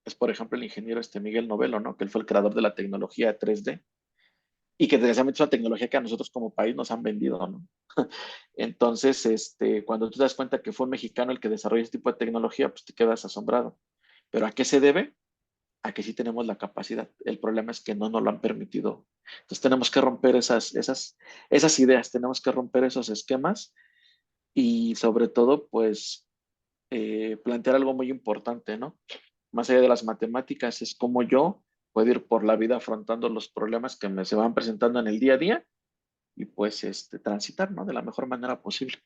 es, por ejemplo, el ingeniero Miguel Novelo, ¿no? Que él fue el creador de la tecnología 3D y que desgraciadamente es una tecnología que a nosotros como país nos han vendido, ¿no? Entonces, cuando tú te das cuenta que fue un mexicano el que desarrolló este tipo de tecnología, pues te quedas asombrado. ¿Pero a qué se debe? A que sí tenemos la capacidad. El problema es que no nos lo han permitido. Entonces tenemos que romper esas ideas, tenemos que romper esos esquemas y sobre todo, pues, plantear algo muy importante, ¿no? Más allá de las matemáticas, es cómo yo puedo ir por la vida afrontando los problemas que se van presentando en el día a día y pues transitar, ¿no? De la mejor manera posible.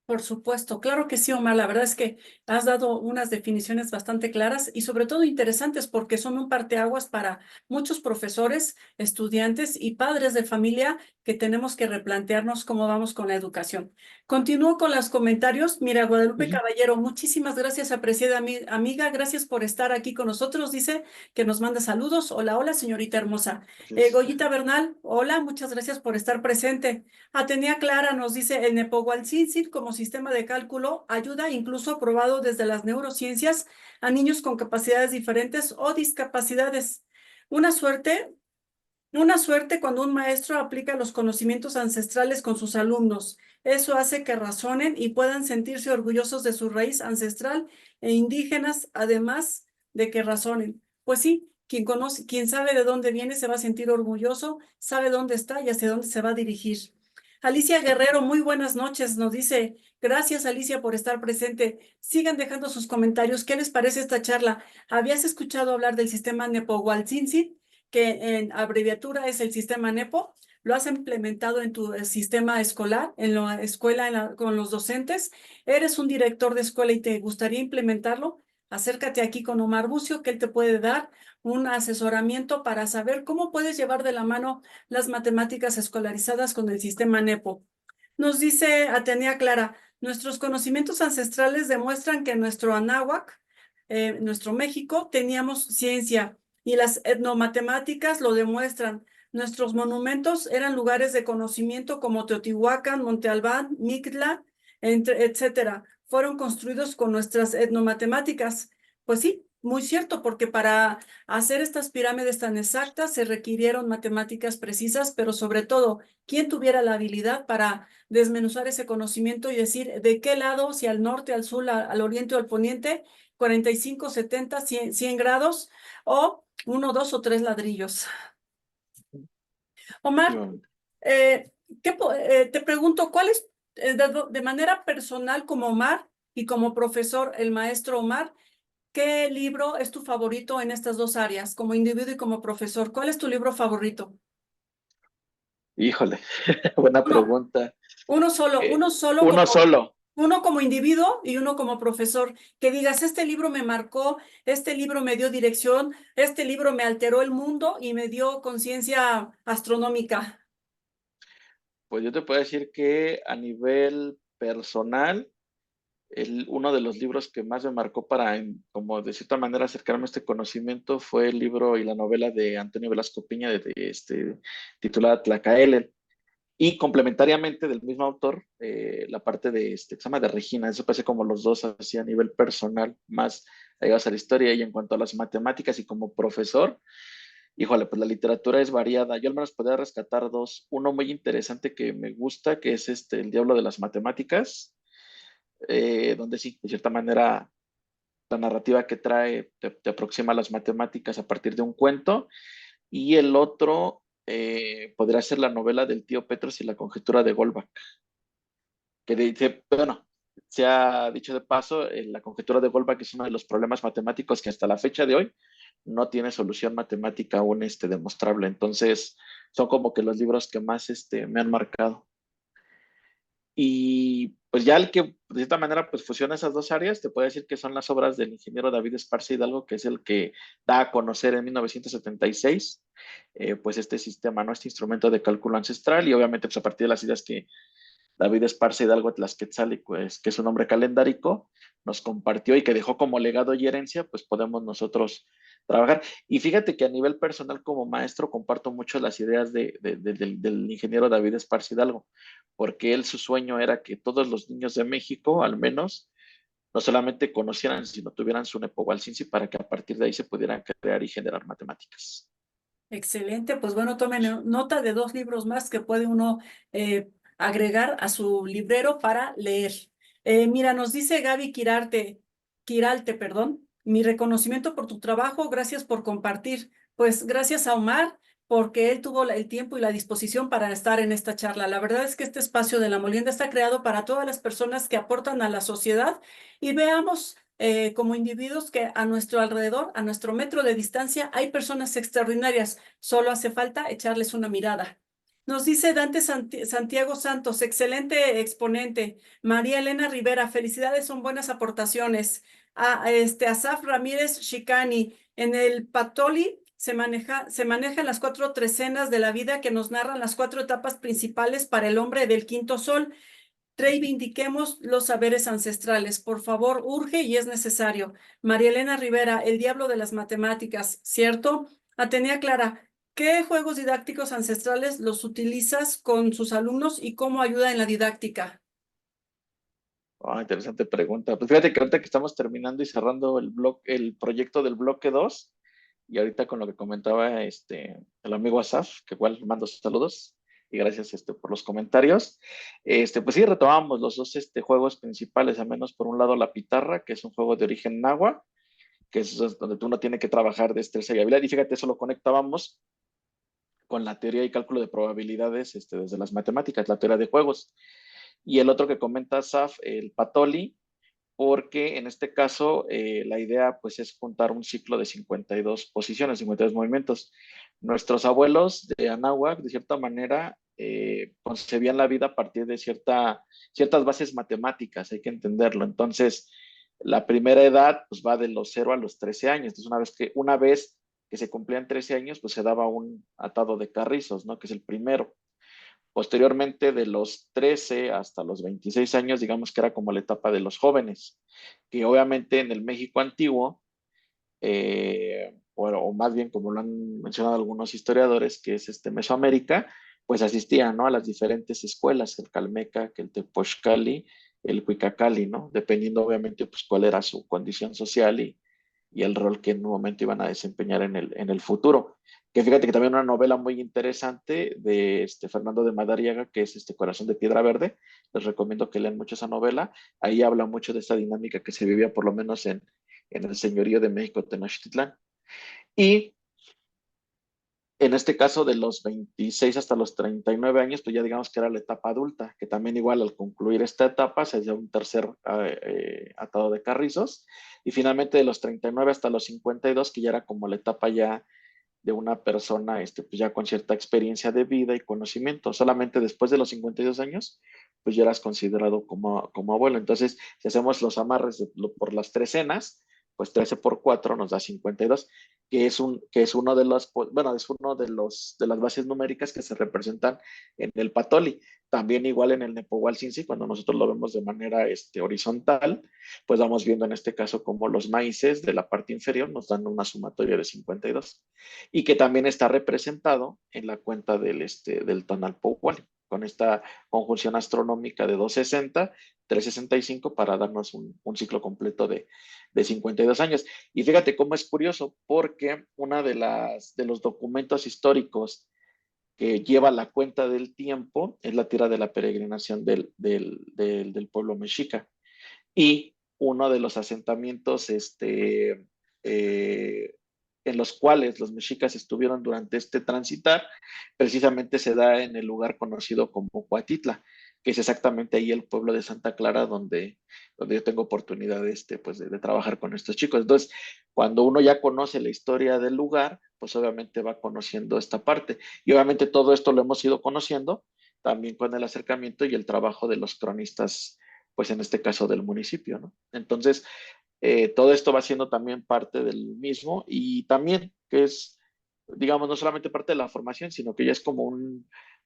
Por supuesto, claro que sí, Omar. La verdad es que has dado unas definiciones bastante claras y sobre todo interesantes porque son un parteaguas para muchos profesores, estudiantes y padres de familia que tenemos que replantearnos cómo vamos con la educación. Continúo con los comentarios. Mira, Guadalupe Ujú. Caballero, muchísimas gracias, apreciada amiga. Gracias por estar aquí con nosotros. Dice que nos manda saludos. Hola, hola, señorita hermosa. Gracias. Goyita Bernal, hola, muchas gracias por estar presente. Atenea Clara nos dice, el Nepohualcíncinc como sistema de cálculo ayuda incluso aprobado desde las neurociencias a niños con capacidades diferentes o discapacidades. Una suerte, una suerte cuando un maestro aplica los conocimientos ancestrales con sus alumnos. Eso hace que razonen y puedan sentirse orgullosos de su raíz ancestral e indígenas, además de que razonen. Pues sí, quien conoce, quien sabe de dónde viene se va a sentir orgulloso, sabe dónde está y hacia dónde se va a dirigir. Alicia Guerrero, muy buenas noches, nos dice, gracias Alicia por estar presente. Sigan dejando sus comentarios. ¿Qué les parece esta charla? ¿Habías escuchado hablar del sistema Nepohualcíncinc, que en abreviatura es el sistema NEPO? ¿Lo has implementado en tu sistema escolar, en la escuela, con los docentes? ¿Eres un director de escuela y te gustaría implementarlo? Acércate aquí con Omar Bucio, que él te puede dar un asesoramiento para saber cómo puedes llevar de la mano las matemáticas escolarizadas con el sistema NEPO. Nos dice Atenea Clara, nuestros conocimientos ancestrales demuestran que en nuestro Anáhuac, nuestro México, teníamos ciencia y las etnomatemáticas lo demuestran. Nuestros monumentos eran lugares de conocimiento como Teotihuacán, Monte Albán, Mictla, etcétera. Fueron construidos con nuestras etnomatemáticas. Pues sí, muy cierto, porque para hacer estas pirámides tan exactas se requirieron matemáticas precisas, pero sobre todo, ¿quién tuviera la habilidad para desmenuzar ese conocimiento y decir de qué lado, si al norte, al sur, al oriente o al poniente, 45, 70, 100 grados, o uno, dos o tres ladrillos? Omar, Efectivamente. te pregunto, ¿cuál es, de manera personal como Omar y como profesor, el maestro Omar, qué libro es tu favorito en estas dos áreas, como individuo y como profesor? ¿Cuál es tu libro favorito? Híjole, buena Uno, pregunta. Eh, uno solo uno como, solo. uno como individuo y uno como profesor. Que digas, este libro me marcó, este libro me dio dirección, este libro me alteró el mundo y me dio conciencia astronómica. Pues yo te puedo decir que a nivel personal, uno de los libros que más me marcó para, como de cierta manera, acercarme a este conocimiento fue el libro y la novela de Antonio Velasco Piña, titulada Tlacaelel. Y complementariamente del mismo autor, la parte de que se llama de Regina, eso parece como los dos así a nivel personal, más allegados a la historia. Y en cuanto a las matemáticas y como profesor, híjole, pues la literatura es variada. Yo al menos podría rescatar dos. Uno muy interesante que me gusta, que es El Diablo de las Matemáticas, donde sí, de cierta manera, la narrativa que trae te aproxima a las matemáticas a partir de un cuento. Y el otro podría ser la novela del tío Petros y la conjetura de Goldbach, que dice, bueno, se ha dicho de paso, la conjetura de Goldbach es uno de los problemas matemáticos que hasta la fecha de hoy no tiene solución matemática aún demostrable. Entonces, son como que los libros que más me han marcado. Y pues ya el que de cierta manera pues fusiona esas dos áreas, te puedo decir que son las obras del ingeniero David Esparza Hidalgo, que es el que da a conocer en 1976 pues este sistema, ¿no? Este instrumento de cálculo ancestral y obviamente pues a partir de las ideas que David Esparza Hidalgo Tlaxquetzali, pues, que es un nombre calendárico, nos compartió y que dejó como legado y herencia, pues podemos nosotros trabajar. Y fíjate que a nivel personal como maestro comparto mucho las ideas del ingeniero David Esparza Hidalgo, porque él su sueño era que todos los niños de México, al menos, no solamente conocieran, sino tuvieran su Nepohualcinci para que a partir de ahí se pudieran crear y generar matemáticas. Excelente, pues bueno, tomen nota de dos libros más que puede uno agregar a su librero para leer. Mira, nos dice Gaby Quiralte, perdón, mi reconocimiento por tu trabajo, gracias por compartir. Pues gracias a Omar, porque él tuvo el tiempo y la disposición para estar en esta charla. La verdad es que este espacio de La Molienda está creado para todas las personas que aportan a la sociedad y veamos como individuos que a nuestro alrededor, a nuestro metro de distancia, hay personas extraordinarias. Solo hace falta echarles una mirada. Nos dice Dante Santiago Santos, excelente exponente. María Elena Rivera, felicidades, son buenas aportaciones. Asaf Ramírez Shikani, en el Patoli se manejan las cuatro trecenas de la vida que nos narran las cuatro etapas principales para el hombre del quinto sol. Reivindiquemos los saberes ancestrales. Por favor, urge y es necesario. María Elena Rivera, el diablo de las matemáticas, ¿cierto? Atenea Clara, ¿qué juegos didácticos ancestrales los utilizas con sus alumnos y cómo ayuda en la didáctica? Interesante pregunta. Pues fíjate que ahorita que estamos terminando y cerrando el proyecto del bloque 2 y ahorita con lo que comentaba el amigo Asaf, que igual le mando saludos y gracias por los comentarios. Pues sí, retomamos los dos juegos principales, al menos por un lado la pitarra, que es un juego de origen náhuatl, que es donde uno tiene que trabajar destreza y habilidad. Y fíjate, eso lo conectábamos con la teoría y cálculo de probabilidades desde las matemáticas, la teoría de juegos. Y el otro que comenta Saf, el Patoli, porque en este caso la idea pues es juntar un ciclo de 52 posiciones, 52 movimientos. Nuestros abuelos de Anáhuac, de cierta manera, concebían la vida a partir de ciertas bases matemáticas, hay que entenderlo. Entonces, la primera edad pues va de los 0 a los 13 años. Entonces, una vez que se cumplían 13 años, pues se daba un atado de carrizos, ¿no? Que es el primero. Posteriormente, de los 13 hasta los 26 años, digamos que era como la etapa de los jóvenes, que obviamente en el México antiguo o más bien como lo han mencionado algunos historiadores, que es Mesoamérica, pues asistían, ¿no? A las diferentes escuelas, el Calmeca, que el Tepochcali, el Cuicacali, ¿no? Dependiendo obviamente pues cuál era su condición social y el rol que en un momento iban a desempeñar en el futuro. Que fíjate que también una novela muy interesante de Fernando de Madariaga, que es Corazón de Piedra Verde, les recomiendo que lean mucho esa novela, ahí habla mucho de esta dinámica que se vivía por lo menos en el señorío de México, Tenochtitlán. Y en este caso, de los 26 hasta los 39 años, pues ya digamos que era la etapa adulta, que también igual al concluir esta etapa se hacía un tercer atado de carrizos, y finalmente de los 39 hasta los 52, que ya era como la etapa ya de una persona pues ya con cierta experiencia de vida y conocimiento. Solamente después de los 52 años, pues ya eras considerado como abuelo. Entonces, si hacemos los amarres por las tres cenas, pues 13 por 4 nos da 52, que es uno de los, bueno, es uno de las bases numéricas que se representan en el Patoli. También igual en el Nepohualcinci, cuando nosotros lo vemos de manera horizontal, pues vamos viendo en este caso como los maíces de la parte inferior nos dan una sumatoria de 52 y que también está representado en la cuenta del Tonalpohualli, con esta conjunción astronómica de 260, 365 para darnos un ciclo completo de 52 años. Y fíjate cómo es curioso, porque una de los documentos históricos que lleva la cuenta del tiempo es la tira de la peregrinación del pueblo mexica. Y uno de los asentamientos en los cuales los mexicas estuvieron durante este transitar, precisamente se da en el lugar conocido como Coatitla, que es exactamente ahí el pueblo de Santa Clara donde yo tengo oportunidad pues de trabajar con estos chicos. Entonces, cuando uno ya conoce la historia del lugar, pues obviamente va conociendo esta parte. Y obviamente todo esto lo hemos ido conociendo también con el acercamiento y el trabajo de los cronistas, pues en este caso del municipio, ¿no? Entonces, todo esto va siendo también parte del mismo y también que es, digamos, no solamente parte de la formación, sino que ya es como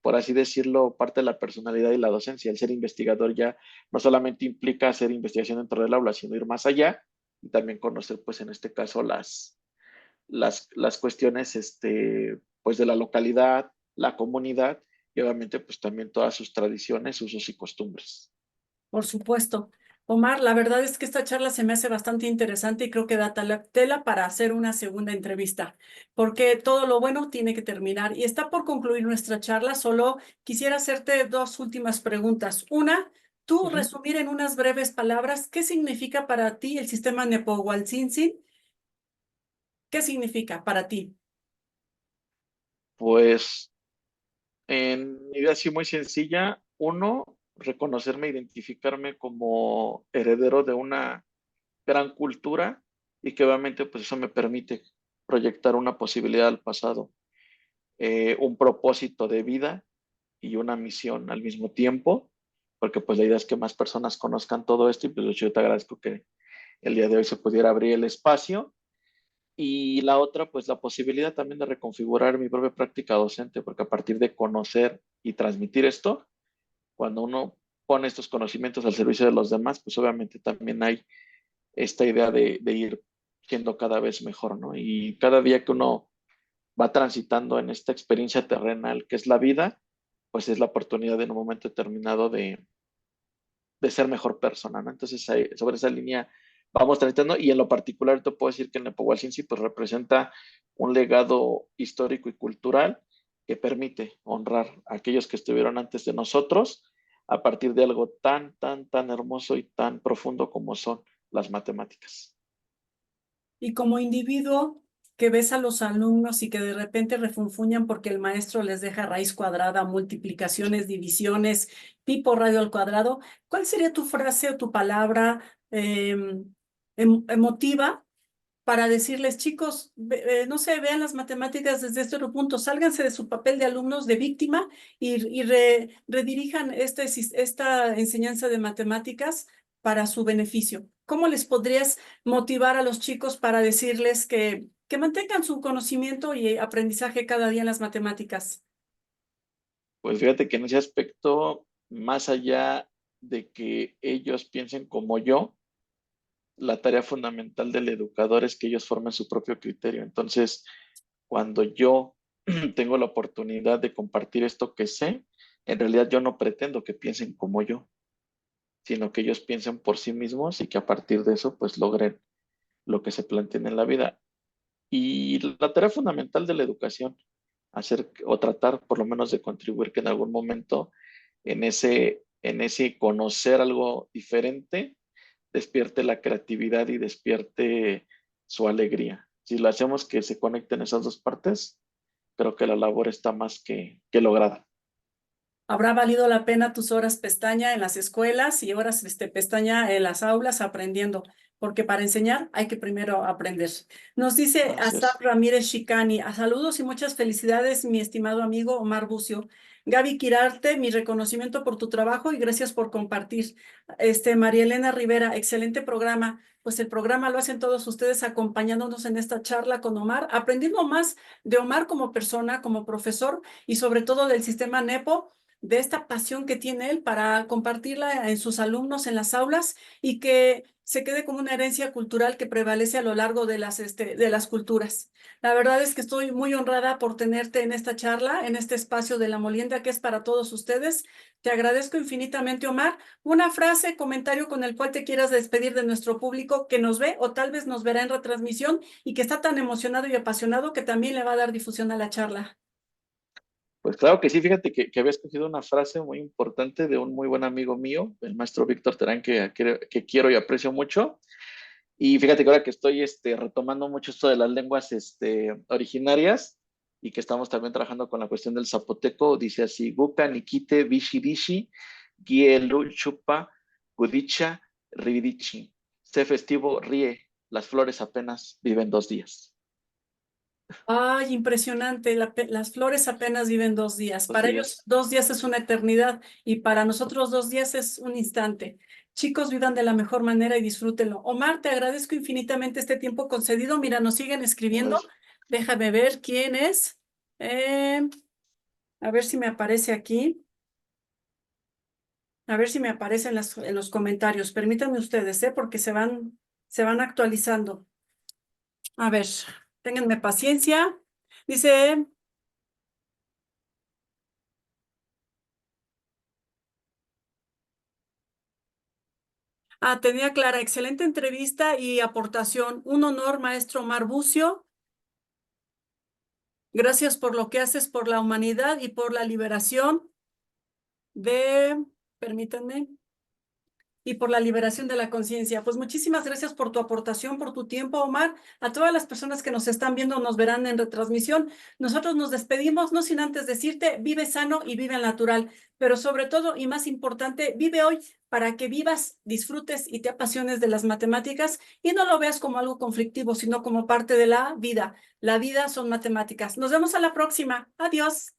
por así decirlo, parte de la personalidad y la docencia. El ser investigador ya no solamente implica hacer investigación dentro del aula, sino ir más allá y también conocer, pues en este caso, las cuestiones, pues de la localidad, la comunidad y obviamente, pues también todas sus tradiciones, usos y costumbres. Por supuesto. Omar, la verdad es que esta charla se me hace bastante interesante y creo que da tela para hacer una segunda entrevista, porque todo lo bueno tiene que terminar. Y está por concluir nuestra charla, solo quisiera hacerte dos últimas preguntas. Una, tú Uh -huh. resumir en unas breves palabras qué significa para ti el sistema Nepohualcinci. ¿Qué significa para ti? Pues en idea así muy sencilla, uno, reconocerme, identificarme como heredero de una gran cultura y que obviamente pues eso me permite proyectar una posibilidad al pasado, un propósito de vida y una misión al mismo tiempo, porque pues la idea es que más personas conozcan todo esto y pues yo te agradezco que el día de hoy se pudiera abrir el espacio. Y la otra, pues la posibilidad también de reconfigurar mi propia práctica docente, porque a partir de conocer y transmitir esto, cuando uno pone estos conocimientos al servicio de los demás, pues obviamente también hay esta idea de ir siendo cada vez mejor, ¿no? Y cada día que uno va transitando en esta experiencia terrenal que es la vida, pues es la oportunidad en un momento determinado de ser mejor persona, ¿no? Entonces, sobre esa línea vamos transitando y en lo particular te puedo decir que el Nepohualcinci pues representa un legado histórico y cultural que permite honrar a aquellos que estuvieron antes de nosotros a partir de algo tan, tan, tan hermoso y tan profundo como son las matemáticas. Y como individuo que ves a los alumnos y que de repente refunfuñan porque el maestro les deja raíz cuadrada, multiplicaciones, divisiones, pi por radio al cuadrado, ¿cuál sería tu frase o tu palabra emotiva para decirles, chicos, no sé, vean las matemáticas desde este otro punto, sálganse de su papel de alumnos de víctima y redirijan esta enseñanza de matemáticas para su beneficio? ¿Cómo les podrías motivar a los chicos para decirles que mantengan su conocimiento y aprendizaje cada día en las matemáticas? Pues fíjate que en ese aspecto, más allá de que ellos piensen como yo, la tarea fundamental del educador es que ellos formen su propio criterio. Entonces, cuando yo tengo la oportunidad de compartir esto que sé, en realidad yo no pretendo que piensen como yo, sino que ellos piensen por sí mismos y que a partir de eso pues logren lo que se planteen en la vida. Y la tarea fundamental de la educación, hacer o tratar por lo menos de contribuir que en algún momento en ese conocer algo diferente, despierte la creatividad y despierte su alegría. Si lo hacemos que se conecten esas dos partes, creo que la labor está más que lograda. Habrá valido la pena tus horas pestaña en las escuelas y horas pestaña en las aulas aprendiendo, porque para enseñar hay que primero aprender. Nos dice Así Asaf es. Ramírez Shikani, a saludos y muchas felicidades, mi estimado amigo Omar Bucio. Gaby Quirarte, mi reconocimiento por tu trabajo y gracias por compartir. María Elena Rivera, excelente programa. Pues el programa lo hacen todos ustedes acompañándonos en esta charla con Omar, aprendiendo más de Omar como persona, como profesor y sobre todo del sistema NEPO, de esta pasión que tiene él para compartirla en sus alumnos en las aulas y que se quede como una herencia cultural que prevalece a lo largo de las culturas. La verdad es que estoy muy honrada por tenerte en esta charla, en este espacio de La Molienda que es para todos ustedes. Te agradezco infinitamente, Omar. Una frase, comentario con el cual te quieras despedir de nuestro público que nos ve o tal vez nos verá en retransmisión y que está tan emocionado y apasionado que también le va a dar difusión a la charla. Pues claro que sí, fíjate que había escogido una frase muy importante de un muy buen amigo mío, el maestro Víctor Terán, que quiero y aprecio mucho. Y fíjate que ahora que estoy retomando mucho esto de las lenguas originarias y que estamos también trabajando con la cuestión del zapoteco, dice así: Guca, Nikite, Bishi, Bishi, Gielu, Chupa, Gudicha, Rividichi. Sé festivo, ríe, las flores apenas viven 2 días. Ay, impresionante. Las flores apenas viven 2 días. Dos Para ellos, días. 2 días es una eternidad y para nosotros 2 días es un instante. Chicos, vivan de la mejor manera y disfrútenlo. Omar, te agradezco infinitamente este tiempo concedido. Mira, nos siguen escribiendo. Déjame ver quién es. Eh, a ver si me aparece aquí. A ver si me aparece en los comentarios. Permítanme ustedes, porque se van actualizando. A ver, ténganme paciencia. Dice. Tenía clara, excelente entrevista y aportación. Un honor, maestro Omar Bucio. Gracias por lo que haces por la humanidad y por la liberación de, permítanme, y por la liberación de la conciencia. Pues muchísimas gracias por tu aportación, por tu tiempo, Omar. A todas las personas que nos están viendo, nos verán en retransmisión. Nosotros nos despedimos, no sin antes decirte, vive sano y vive al natural, pero sobre todo y más importante, vive hoy para que vivas, disfrutes y te apasiones de las matemáticas y no lo veas como algo conflictivo, sino como parte de la vida. La vida son matemáticas. Nos vemos a la próxima. Adiós.